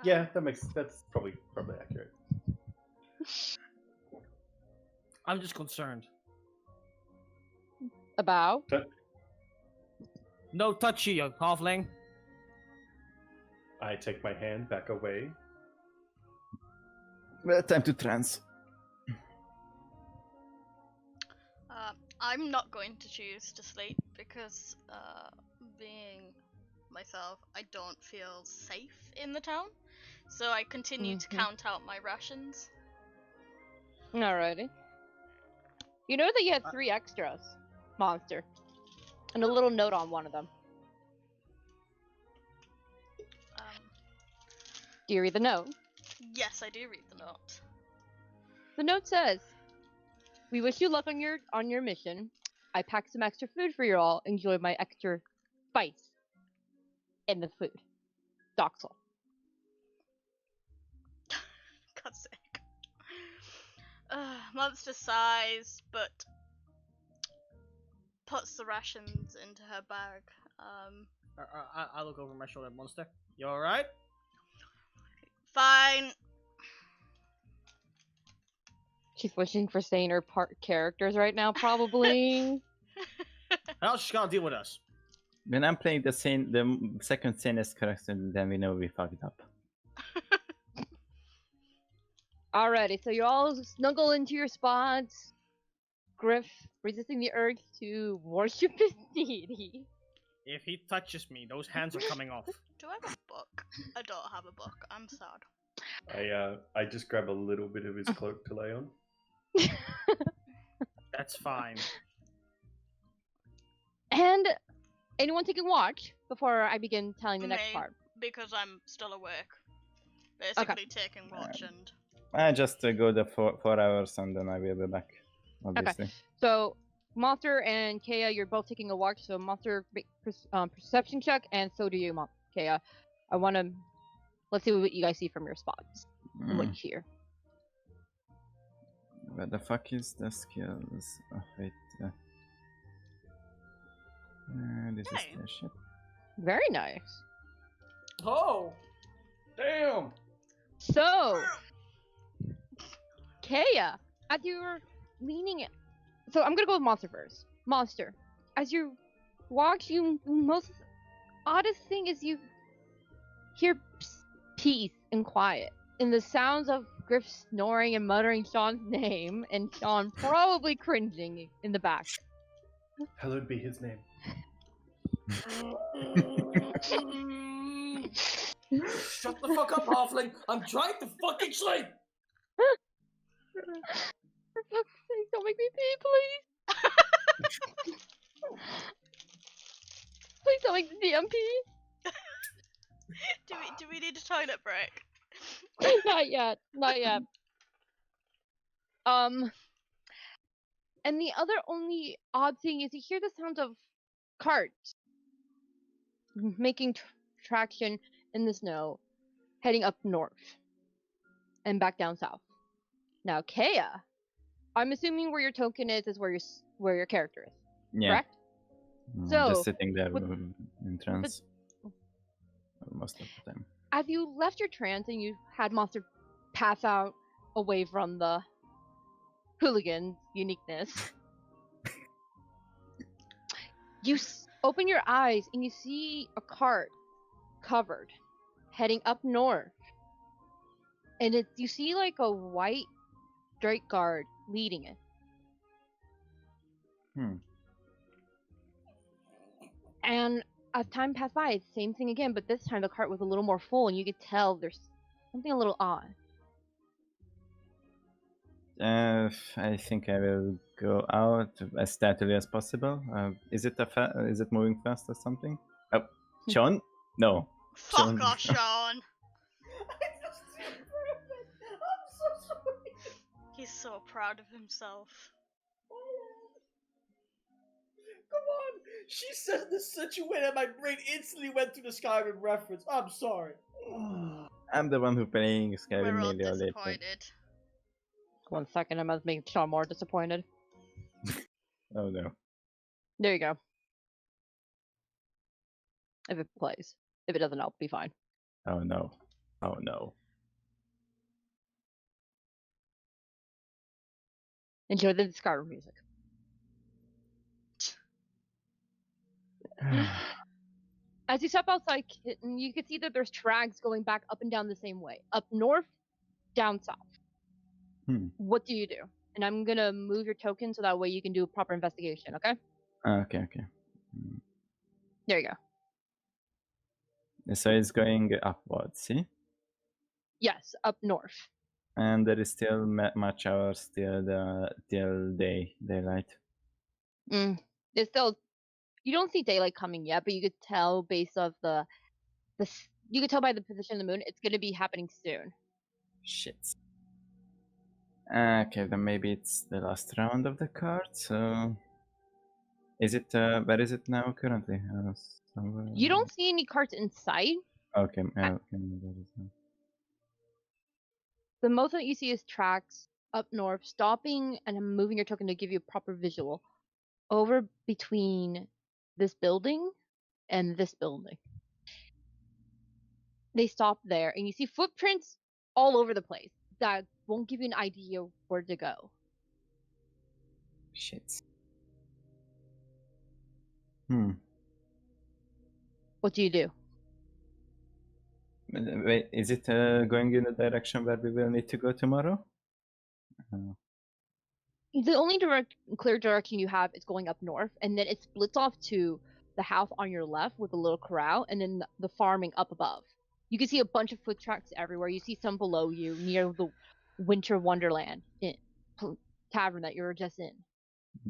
Yeah, that's probably accurate. I'm just concerned. About? No touchy, you halfling. I take my hand back away. Well, time to trance. I'm not going to choose to sleep because, being myself, I don't feel safe in the town. So I continue to count out my rations. Alrighty. You know that you had 3 extras, monster, and a little note on one of them. Do you read the note? Yes, I do read the note. The note says, "We wish you luck on your mission. I packed some extra food for you all. Enjoy my extra spice in the food. Doxel." God's sake. Monster sighs, but puts the rations into her bag. I look over my shoulder, monster. You alright? Fine. She's wishing for saner characters right now, probably. How's she gonna deal with us? When I'm playing the second sanest character, then we know we fucked up. Alrighty, so you all snuggle into your spots. Griff resisting the urge to worship his deity. If he touches me, those hands are coming off. Do I have a book? I don't have a book. I'm sad. I just grab a little bit of his cloak to lay on. That's fine. And anyone taking watch before I begin telling the next Me, part? because I'm still awake. Basically taking watch and... I just go the 4 hours and then I will be back, obviously. Okay. So, Monster and Kea, you're both taking a watch. So, Monster, perception check, and so do you, Kea. I want to... Let's see what you guys see from your spots. And what you hear. Where the fuck is the skills? Oh, wait. This is the shit. Very nice. Oh! Damn! So, Kea, as you're leaning in... So, I'm going to go with Monster first. Monster, as you walk, most oddest thing is you hear peace and quiet in the sounds of Griff snoring and muttering Sean's name, and Sean probably cringing in the back. Hallowed be his name. Shut the fuck up, halfling! I'm trying to fucking sleep! For fuck's sake, don't make me pee, please. Please don't make the DM pee. Do we need a toilet break? Not yet. Not yet. And the other only odd thing is you hear the sound of carts making traction in the snow, heading up north and back down south. Now, Kea, I'm assuming where your token is where your character is. Yeah. Correct? I'm So, just sitting there with- in trance most of the time. As you left your trance and you had Monster pass out away from the hooligan's uniqueness, you open your eyes and you see a cart covered heading up north. And you see like a white Drake guard leading it. And as time passed by, it's the same thing again, but this time the cart was a little more full, and you could tell there's something a little odd. I think I will go out as stealthily as possible. Is it is it moving fast or something? Oh, Sean? No. Fuck Sean. off, Sean. I'm so sorry. He's so proud of himself. Come on! She said this such a way that my brain instantly went to the Skyrim reference. I'm sorry. I'm the one who playing Skyrim We're all nearly all day. disappointed. 1 second, I must make Sean more disappointed. Oh no. There you go. If it plays. If it doesn't, I'll be fine. Oh no. Oh no. Enjoy the Skyrim music. As you step outside, Kitten, you can see that there's tracks going back up and down the same way. Up north, down south. What do you do? And I'm gonna move your token so that way you can do a proper investigation, okay? Okay. There you go. So it's going upwards, see? Yes, up north. And there is still much hours till daylight. It's still, you don't see daylight coming yet, but you could tell based off you could tell by the position of the moon, it's gonna be happening soon. Shit. Okay, then maybe it's the last round of the card. So, is it? Where is it now currently? Somewhere... You don't see any carts in sight. Okay. The most that you see is tracks up north, stopping and moving your token to give you a proper visual over between this building and this building. They stop there, and you see footprints all over the place that won't give you an idea where to go. Shit. What do you do? Wait, is it going in the direction where we will need to go tomorrow? The only clear direction you have is going up north, and then it splits off to the house on your left with a little corral, and then the farming up above. You can see a bunch of foot tracks everywhere. You see some below you near the Winter Wonderland tavern that you were just in.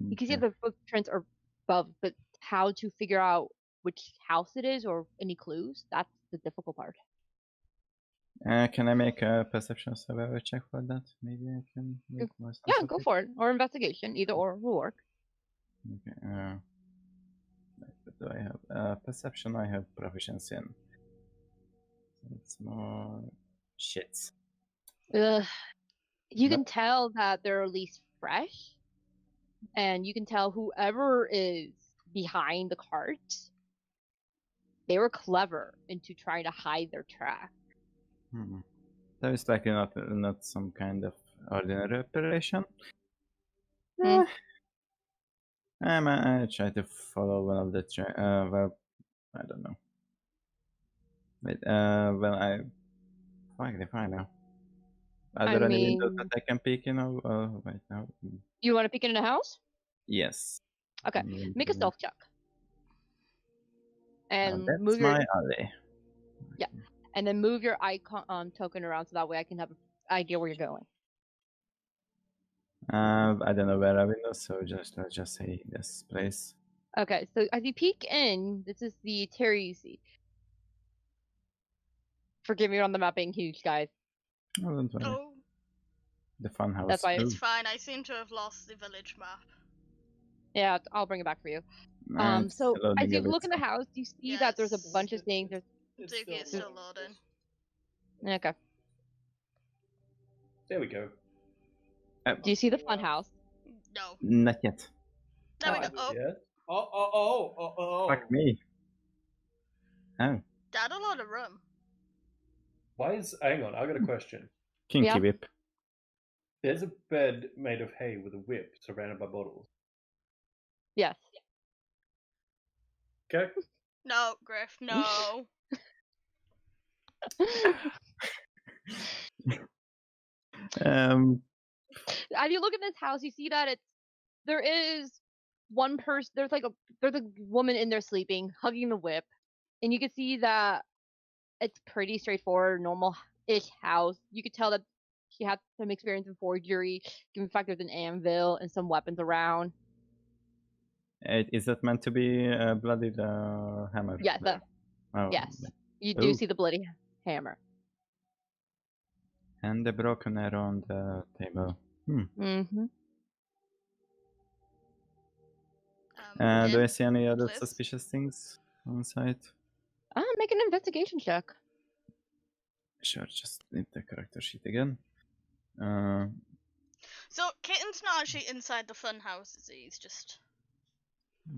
You can see the footprints are above, but how to figure out which house it is or any clues, that's the difficult part. Can I make a perception survival check for that? Maybe I can make more stuff. Yeah, go for it. Or investigation, either or will work. Okay. What do I have? Perception I have proficiency in. So it's more shit. You can tell that they're at least fresh, and you can tell whoever is behind the cart, they were clever into trying to hide their track. So it's likely not some kind of ordinary operation. I try to follow one of the well, I don't know. Wait, well, I fuck if I know. Are I there any windows mean- that I can peek in right now? You want to peek into the house? Yes. Okay. Make a stealth check. And that's move your my alley. and then move your icon token around so that way I can have an idea where you're going. I don't know where are windows, so let's just say this place. Okay, so as you peek in, this is the Terry you see. Forgive me on the map being huge, guys. Oh, don't worry. Oh, The fun house. That's why it's fine. I seem to have lost the village map. Yeah, I'll bring it back for you. It's So loading as a you bit look in the slow. house, you see that there's a Yes. bunch of things. Zuki is still loading. Okay. There we go. Do you see the fun house? No. Not yet. There we Oh, go. Oh, Yeah. Fuck me. Oh, Dad, a lot of room. Hang on, I got a question. kinky Yeah. whip. There's a bed made of hay with a whip surrounded by bottles. Yes. Okay. No, Griff, no. As you look at this house, you see that there is one person. There's a woman in there sleeping, hugging the whip, and you can see that it's pretty straightforward, normal-ish house. You could tell that she had some experience in forgery, given the fact there's an anvil and some weapons around. Is that meant to be a bloodied hammer? Yes, Oh, yes. You do Ooh. see the bloody hammer. And the broken arrow on the table. Mm-hmm. Do I Again, see any other please. suspicious things on site? Make an investigation check. Sure, just need the character sheet again. So, Kitten's not actually inside the fun house, is he? He's just...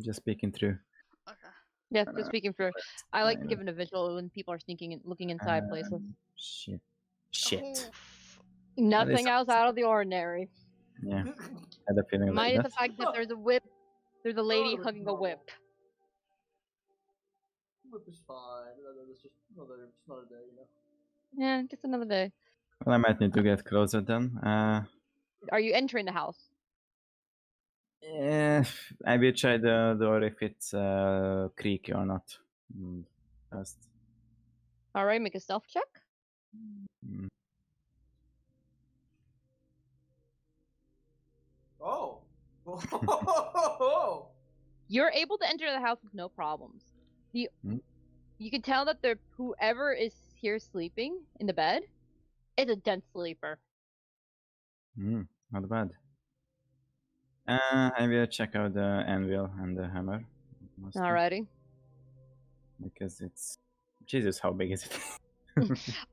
Just peeking through. Okay. Yes, just speaking for. I like fine. giving a visual when people are sneaking and looking inside places. Shit. Oof. Nothing is- else out of the ordinary. Yeah, had a feeling like Minus that. the fact that there's a whip. There's a lady Oh, hugging a no. whip. Whip is fine. It's just another day, you know. Yeah, just another day. Well, I might need to get closer then. Are you entering the house? I will try the door if it's creaky or not. First. Alright, make a stealth check. Mm. Oh. You're able to enter the house with no problems. You can tell that whoever is here sleeping in the bed is a dense sleeper. Not bad. I will check out the anvil and the hammer. mostly, Alrighty. Because it's... Jesus, how big is it?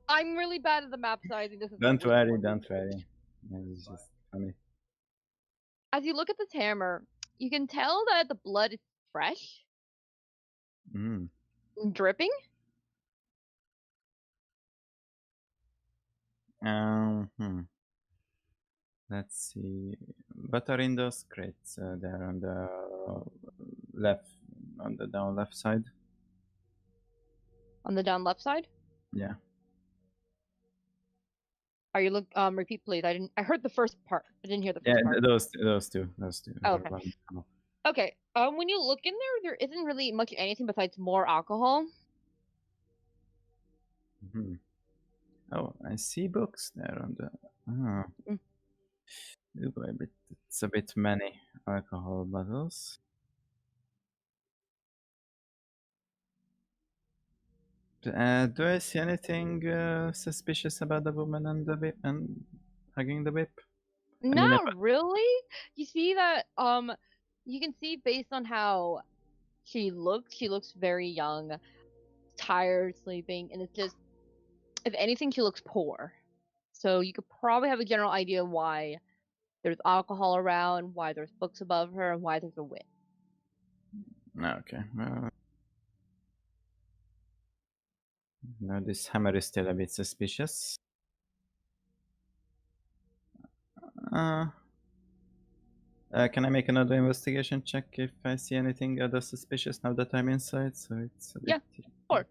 I'm really bad at the map sizing. This is Don't completely worry, working. don't worry. It's just funny. As you look at this hammer, you can tell that the blood is fresh, Mm. dripping. Let's see. What are in those crates there on the left, on the down left side? On the down left side. Yeah. Are you repeat please? I heard the first part. I didn't hear the Yeah, first part. those two. Oh, okay. Okay. When you look in there isn't really much anything besides more alcohol. Mm-hmm. Oh, I see books there on the. Oh. Ooh, it's a bit many alcohol bottles. Do I see anything suspicious about the woman and the whip and hugging the whip? Not really. You see that you can see based on how she looks very young, tired, sleeping, and it's just if anything she looks poor. So you could probably have a general idea why there's alcohol around, why there's books above her, and why there's a whip. Okay. No, this hammer is still a bit suspicious. Can I make another investigation check if I see anything other suspicious now that I'm inside? So it's a bit... Yeah, sure.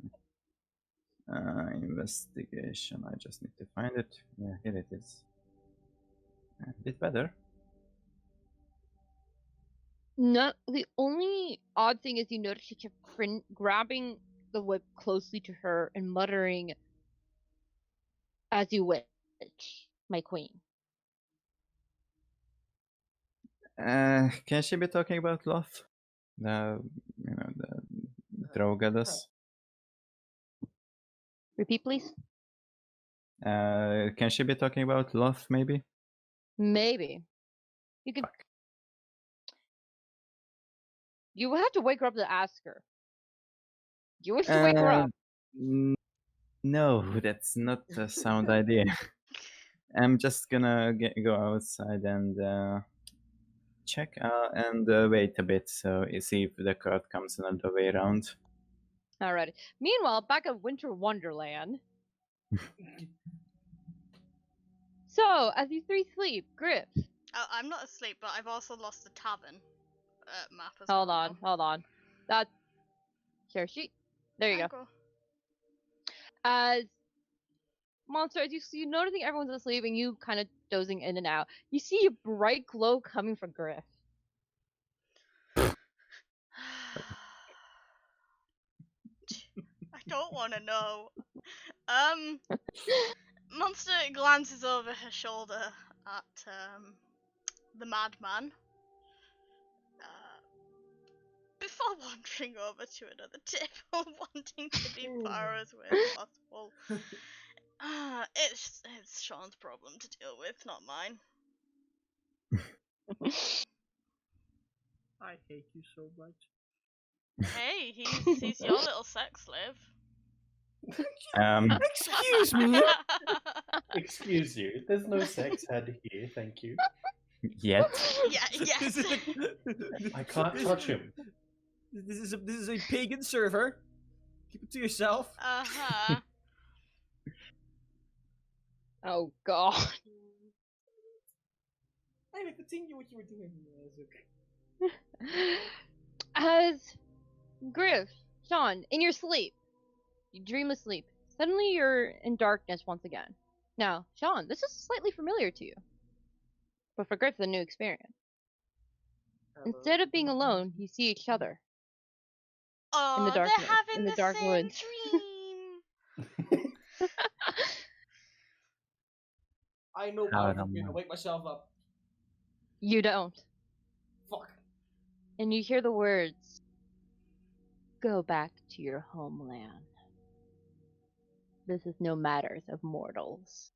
Investigation. I just need to find it. Yeah, here it is. A bit better. No, the only odd thing is you notice she kept grabbing the whip closely to her and muttering, "As you wish, my queen." Can she be talking about Loth? The drow goddess. Repeat, please. Can she be talking about Loth? Maybe. Maybe. You could. You would have to wake her up to ask her. You wish to wake her up? No, that's not a sound idea. I'm just gonna go outside and check and wait a bit, so you see if the crowd comes another way around. Alrighty. Meanwhile, back at Winter Wonderland. So, as you three sleep, Griff. I'm not asleep, but I've also lost the tavern map as Hold well. on, hold on. That share sheet. There you go. As Monster, as you noticing everyone's asleep and you kind of dozing in and out, you see a bright glow coming from Griff. I don't want to know. Monster glances over her shoulder at the madman before wandering over to another table, wanting to be far as way as possible. It's Sean's problem to deal with, not mine. I hate you so much. Hey, he's your little sex slave. Excuse me. Excuse you. There's no sex had here, thank you. Yet. Yes. I can't touch him. This is a pagan server. Keep it to yourself. Oh God. Anyway, continue what you were doing, Zuki. As Griff, Sean, in your sleep, you dream of sleep. Suddenly you're in darkness once again. Now, Sean, this is slightly familiar to you. But for Griff, it's a new experience. Instead of being alone, you see each other. Oh, in the darkness, they're having in the dark same woods. dream. I know I'm gonna wake myself up. You don't. Fuck. And you hear the words, "Go back to your homeland. This is no matters of mortals."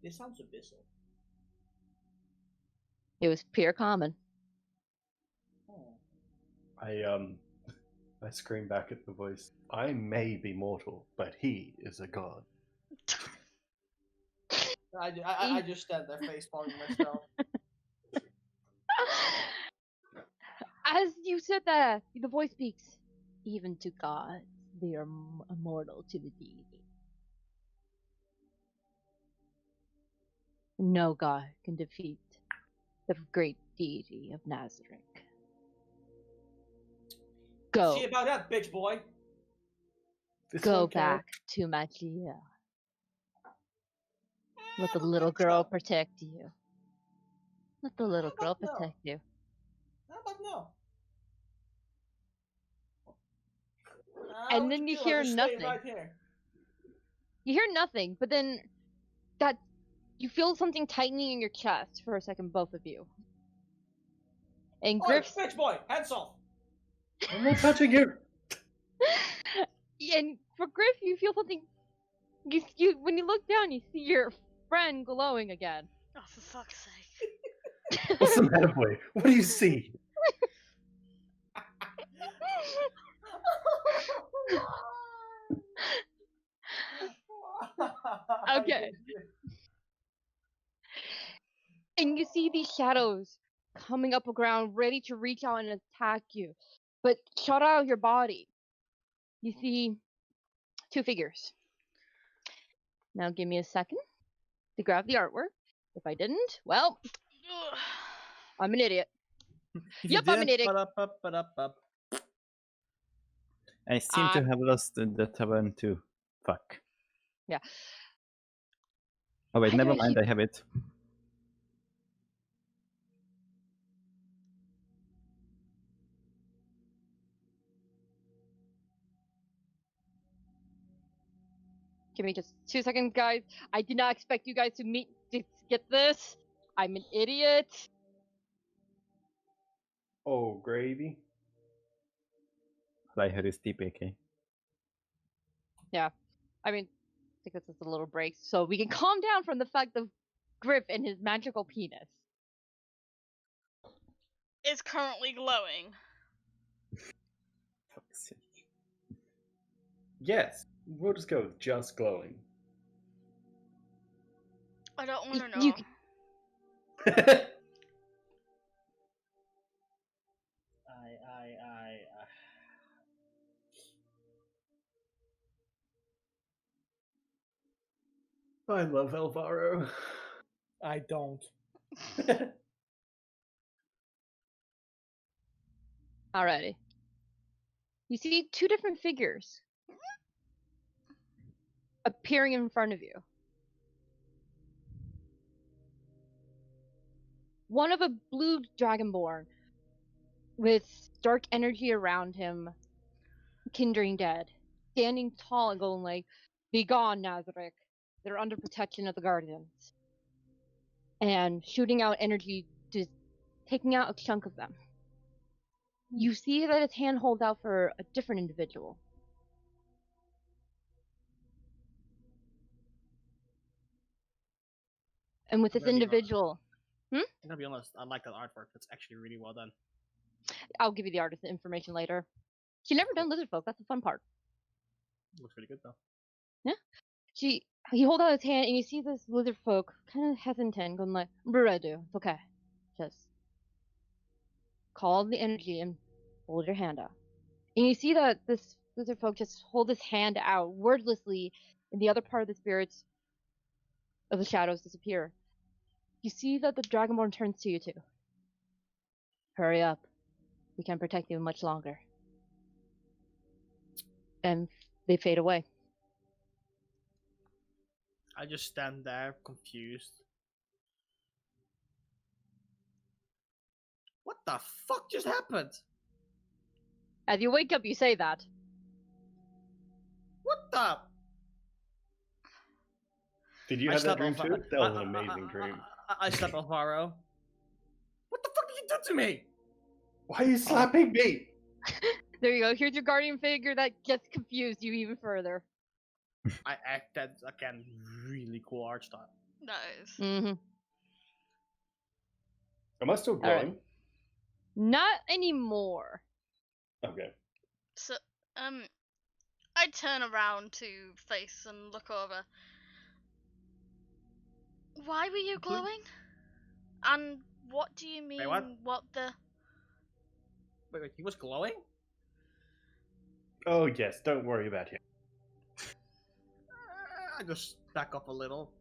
This sounds abyssal. It was pure common. I scream back at the voice. I may be mortal, but he is a god. I just stand there face palming myself. As you said that, the voice speaks. Even to gods, they are immortal to the deity. No god can defeat the great deity of Nazareth. Go. See about that, bitch boy. Go back to Magia. Let the little girl protect you. Let the little girl protect you. How about no? And then you hear nothing. Right here. You hear nothing, but then that you feel something tightening in your chest for a second, both of you. And Griff, bitch boy, hands off. I'm not touching you. And for Griff, you feel something. You when you look down, you see your friend glowing again. Oh, for fuck's sake! What's the matter, boy? What do you see? Okay. And you see these shadows coming up around, ready to reach out and attack you. But shot out of your body, you see two figures. Now give me a second to grab the artwork. If I didn't, well, I'm an idiot. Yep, I'm an idiot. I seem to have lost the tavern too. Fuck. Yeah. Oh wait, I never can mind. actually- I have it. Give me just 2 seconds, guys. I did not expect you guys to get this. I'm an idiot. Oh, gravy. I heard it's TPK. I mean, I think this is a little break, so we can calm down from the fact of Griff and his magical penis. It's currently glowing. Fuck's sake. Yes, we'll just go with just glowing. I don't want to know. You can- I love Alvaro. I don't. Alrighty. You see 2 different figures appearing in front of you. One of a blue dragonborn with dark energy around him, kindring dead, standing tall and going like, "Begone, Nazarick. They're under protection of the Guardians." And shooting out energy, just taking out a chunk of them. You see that his hand holds out for a different individual. And with this Maybe not. individual, I'm gonna be honest, I like that artwork. It's actually really well done. I'll give you the artist information later. She never done lizard folk. That's the fun part. Looks really good though. He holds out his hand, and you see this lizard folk kind of hesitant, going like, "Bruredu, it's okay. Just call the energy and hold your hand out." And you see that this lizard folk just hold his hand out wordlessly, and the other part of the spirits of the shadows disappear. You see that the dragonborn turns to you too. "Hurry up. We can't protect you much longer." And they fade away. I just stand there confused. What the fuck just happened? As you wake up, you say that. What the? Did you I have that slap dream Alva- too? That was an amazing dream. I slap Alvaro. What the fuck did you do to me? Why are you slapping me? There you go. Here's your guardian figure that just confused you even further. I acted again really cool art style. Nice. Mm-hmm. Am I still All right. glowing? Not anymore. Okay. So, I turn around to face and look over. Why were you glowing? And what do you mean? what? the? Wait, he was glowing? Oh yes, don't worry about him. I just back up a little.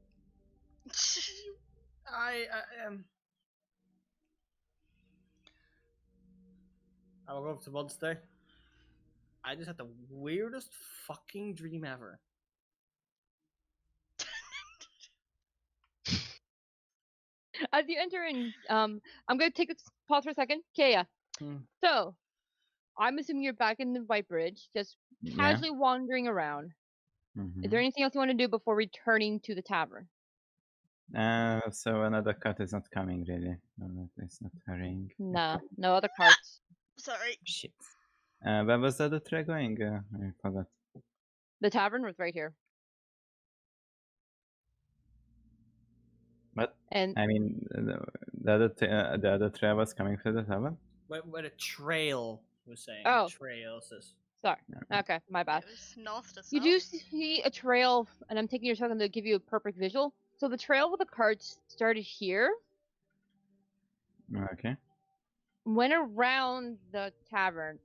I will go to Monster. I just had the weirdest fucking dream ever. As you enter in, I'm gonna take a pause for a second. Kea. So, I'm assuming you're back in the White Bridge, just casually wandering around. Is there anything else you want to do before returning to the tavern? So another cut is not coming really. No, it's not hurrying. No other carts. Sorry. Shit. Where was the other train going? I forgot. The tavern was right here. But And I mean, the other train was coming through the tavern. Where the trail was saying. Oh. Trail says. sorry. Okay, my bad. It was north to south. You do see a trail, and I'm taking your token to give you a perfect visual. So the trail with the carts started here, Okay. went around the tavern,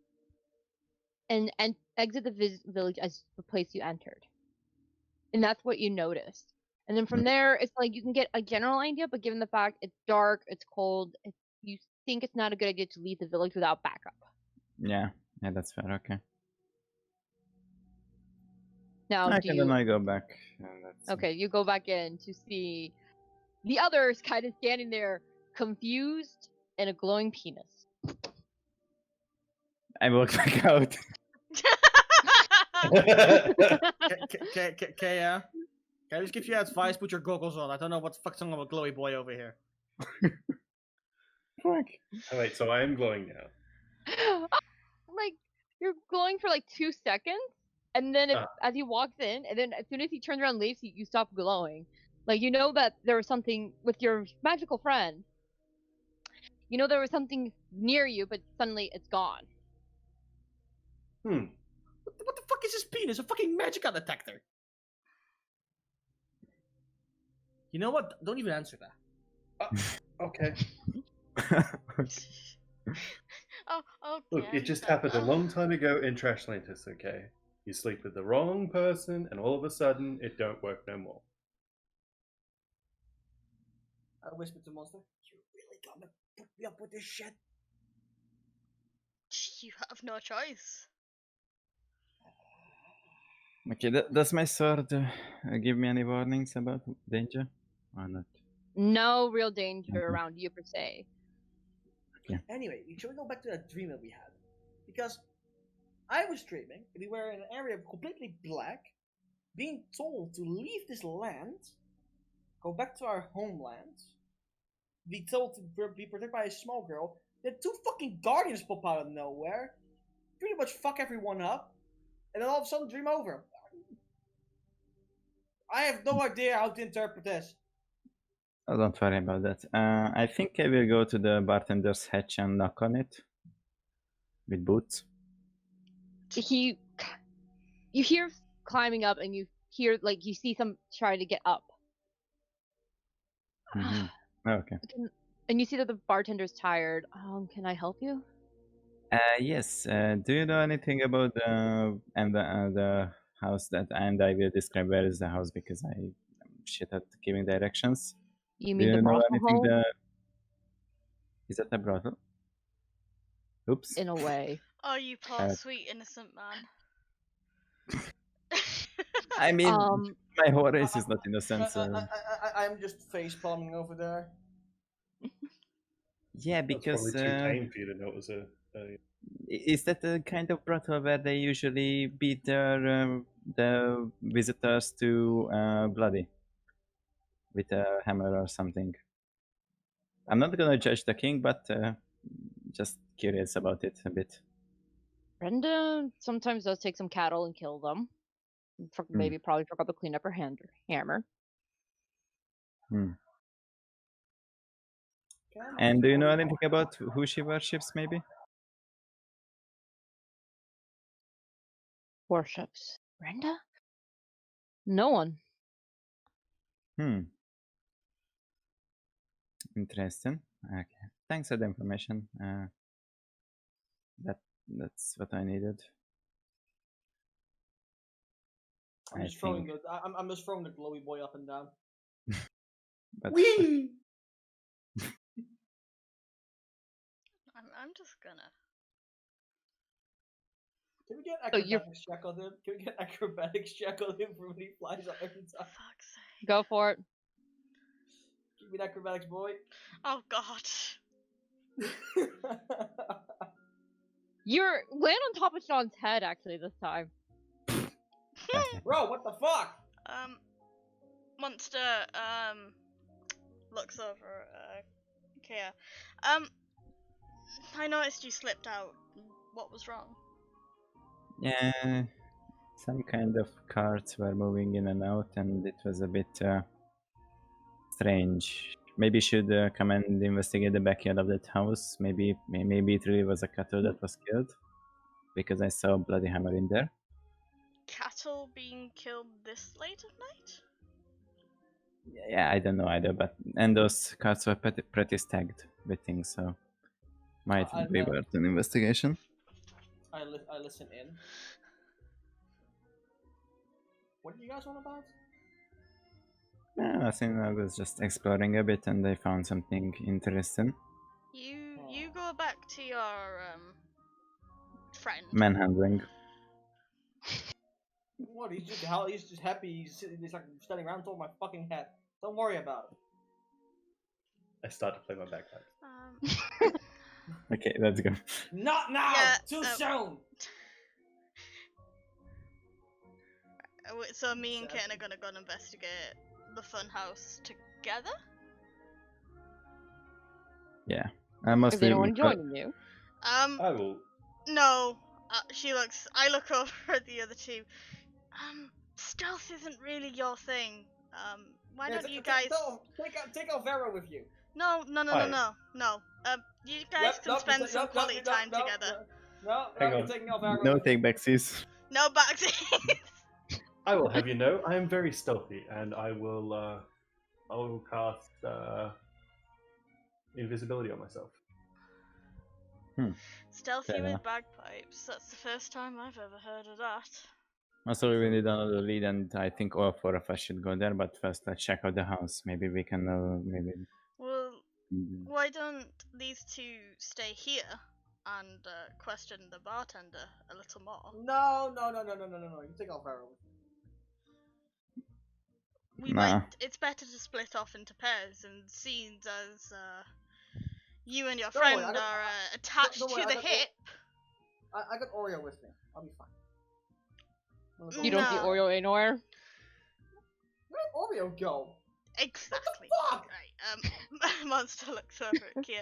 and exit the village as the place you entered. And that's what you noticed. And then from there, it's like you can get a general idea, but given the fact it's dark, it's cold, you think it's not a good idea to leave the village without backup. Yeah, that's fair. Okay. Now, Okay, then I go back. And that's Okay, you go back in to see the others kind of standing there, confused, and a glowing penis. I walk back out. Kaya, can I just give you advice? Put your goggles on. I don't know what the fuck's wrong with a glowy boy over here. Fuck. Oh, wait, so I am glowing now. Like, you're glowing for like 2 seconds, and then Ah. as he walks in, and then as soon as he turns around and leaves, you stop glowing. Like, you know that there was something with your magical friend. You know there was something near you, but suddenly it's gone. What the fuck is this penis? A fucking magical detector. You know what? Don't even answer that. Okay. Oh, okay. Look, I it just understand. happened a long time ago in Trashlantis, okay? You sleep with the wrong person, and all of a sudden, it don't work no more. I whispered to Monster. You really gonna put me up with this shit? You have no choice. Okay, does my sword give me any warnings about danger or not? No real danger Mhm. around you per se. Anyway, should we go back to that dream that we had? Because I was dreaming we were in an area completely black, being told to leave this land, go back to our homeland, be told to be protected by a small girl. Then 2 fucking guardians pop out of nowhere, pretty much fuck everyone up, and then all of a sudden dream over. I have no idea how to interpret this. Oh, don't worry about that. I think I will go to the bartender's hatch and knock on it with boots. You hear climbing up, and you hear like you see some trying to get up. Mhm. Okay. And you see that the bartender's tired. Can I help you? Yes. Do you know anything about the house that? And I will describe where is the house because I'm shit at giving directions. You Do mean the you know brothel anything? home? Is that a brothel? Oops. In a way. Oh, you poor sweet innocent man. I mean, my whole race is not innocent. I'm just face palming over there. Yeah, That's because probably too tame for you to know it was a is that the kind of brothel where they usually beat the visitors to bloody with a hammer or something? I'm not gonna judge the king, but just curious about it a bit. Brenda sometimes does take some cattle and kill them. Maybe probably forgot to clean up her hammer. And do you know anything about who she worships, maybe? Worships. Brenda? No one. Interesting. Okay. Thanks for the information. That's what I needed. I'm just throwing the glowy boy up and down. But Whee! I'm just gonna. Can we get acrobatics check on him? Can we get acrobatics check on him for when he flies up every time? Fuck's sake. Go for it. Give me the acrobatics, boy. Oh god. You're land on top of Sean's head actually this time. Bro, what the fuck? Monster looks over Kia. I noticed you slipped out. What was wrong? yeah, some kind of carts were moving in and out, and it was a bit strange. Maybe should come and investigate the backyard of that house. Maybe it really was a cattle that was killed, because I saw a bloody hammer in there. Cattle being killed this late at night? Yeah, I don't know either, and those carts were pretty stacked with things, so might be worth an investigation. I listen in. What are you guys on about? I think I was just exploring a bit, and I found something interesting. You go back to your friend. Manhandling. What? He's just happy. He's like standing around on my fucking head. Don't worry about it. I start to play my bagpipe. Okay, let's go. Not now. Yeah, Too soon. So me and Kitten are gonna go and investigate the funhouse together. Yeah, I Is mostly. anyone joining you? I will. No. I look over at the other two. Stealth isn't really your thing. Why don't you guys? Take Alvaro with you. No. You guys can spend some quality time together. No, Hang you're on. taking Alvaro. No with you. take backsies. No backsies. I will have you know, I am very stealthy, and I will cast invisibility on myself. Stealthy Fair with enough. bagpipes. That's the first time I've ever heard of that. Also, we need another lead, and I think all four of us should go there. But first, let's check out the house. Maybe we can. Maybe. Well, why don't these two stay here and question the bartender a little more? No. You take Alvaro with you. Nah. It's better to split off into pairs, and seeing as you and your Don't worry, friend I got- are attached don't worry, to I the got hip. I got Oreo with me. I'll be fine. You don't see No. Oreo anywhere. Where'd Oreo go? Exactly. Fuck! Right. Monster looks over at Kia.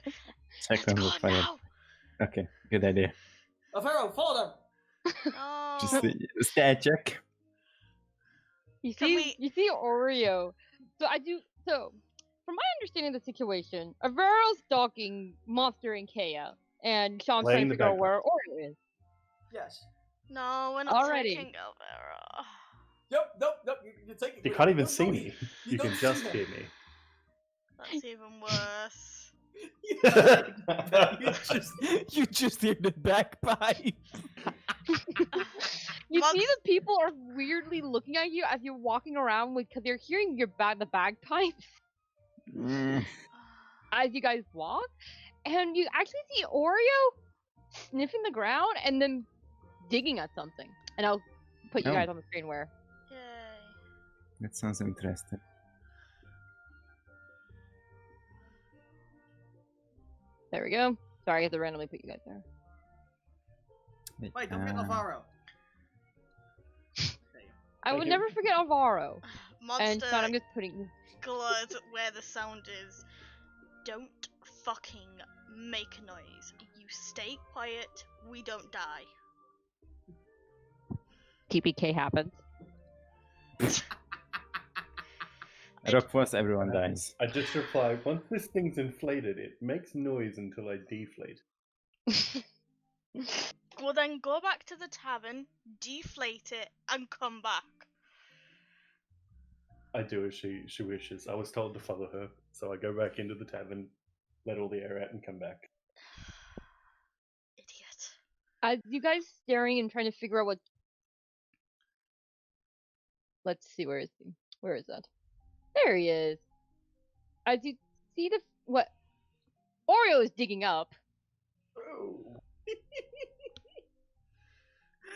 Second Go look on for it. now. Okay, good idea. Alvaro, follow them. No. Just stat check. You Can see, you see Oreo. So from my understanding of the situation, Avero's stalking Monster and Kea, and Sean's Playing trying to the figure out bagpipe. where Oreo is. Yes. No, we're not Alrighty. taking Alvaro. Nope. You take it. You can't even see no, me. you You don't can see just them. hear me. That's even worse. You just hear the bagpipe. You Monks- see that people are weirdly looking at you as you're walking around because they're hearing the bagpipes as you guys walk, and you actually see Oreo sniffing the ground and then digging at something. And I'll put you Oh. guys on the screen where. Yay. That sounds interesting. There we go. Sorry, I have to randomly put you guys there. Wait, don't forget Alvaro. I Thank would you. never forget Alvaro. And Monster Sean, I'm just putting. glares at where the sound is. Don't fucking make a noise. You stay quiet. We don't die. TPK happens. Rock Force, everyone dies. I just reply, once this thing's inflated, it makes noise until I deflate. Well, then go back to the tavern, deflate it, and come back. I do as she wishes. I was told to follow her, so I go back into the tavern, let all the air out, and come back. Idiot. As you guys staring and trying to figure out what. Let's see, where is he? Where is that? There he is. As you see what Oreo is digging up.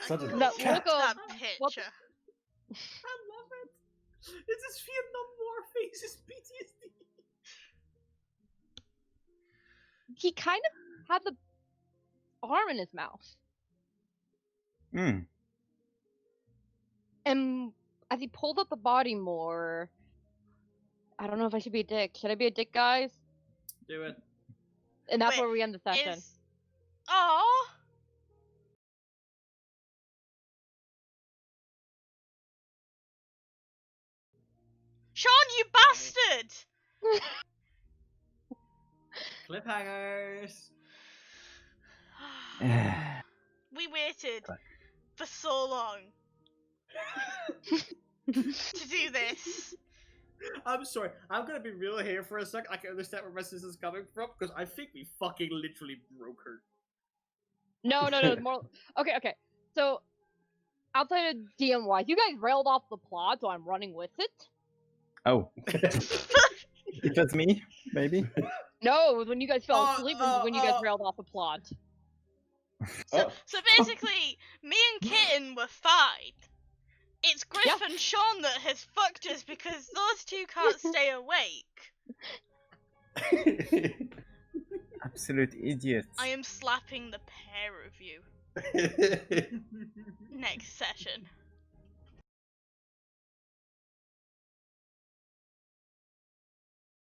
Suddenly, That Look look at of- that what- picture. I love it. It's this Vietnam War faces PTSD. He kind of had the arm in his mouth. And as he pulled up the body more, I don't know if I should be a dick. Should I be a dick, guys? Do it. And that's Wait, where we end the session. Aww. Sean, you bastard! Cliffhangers. We waited for so long to do this. I'm sorry. I'm gonna be real here for a sec. I can understand where my sister's coming from because I think we fucking literally broke her. No, it's more. Okay. So, outside of DM wise, you guys railed off the plot, so I'm running with it. Oh. It was me, maybe? No, it was when you guys fell asleep when you guys uh, railed off the plot. So basically, me and Kitten were fine. It's Griff and Sean that has fucked us because those two can't stay awake. Absolute idiots. I am slapping the pair of you. Next session.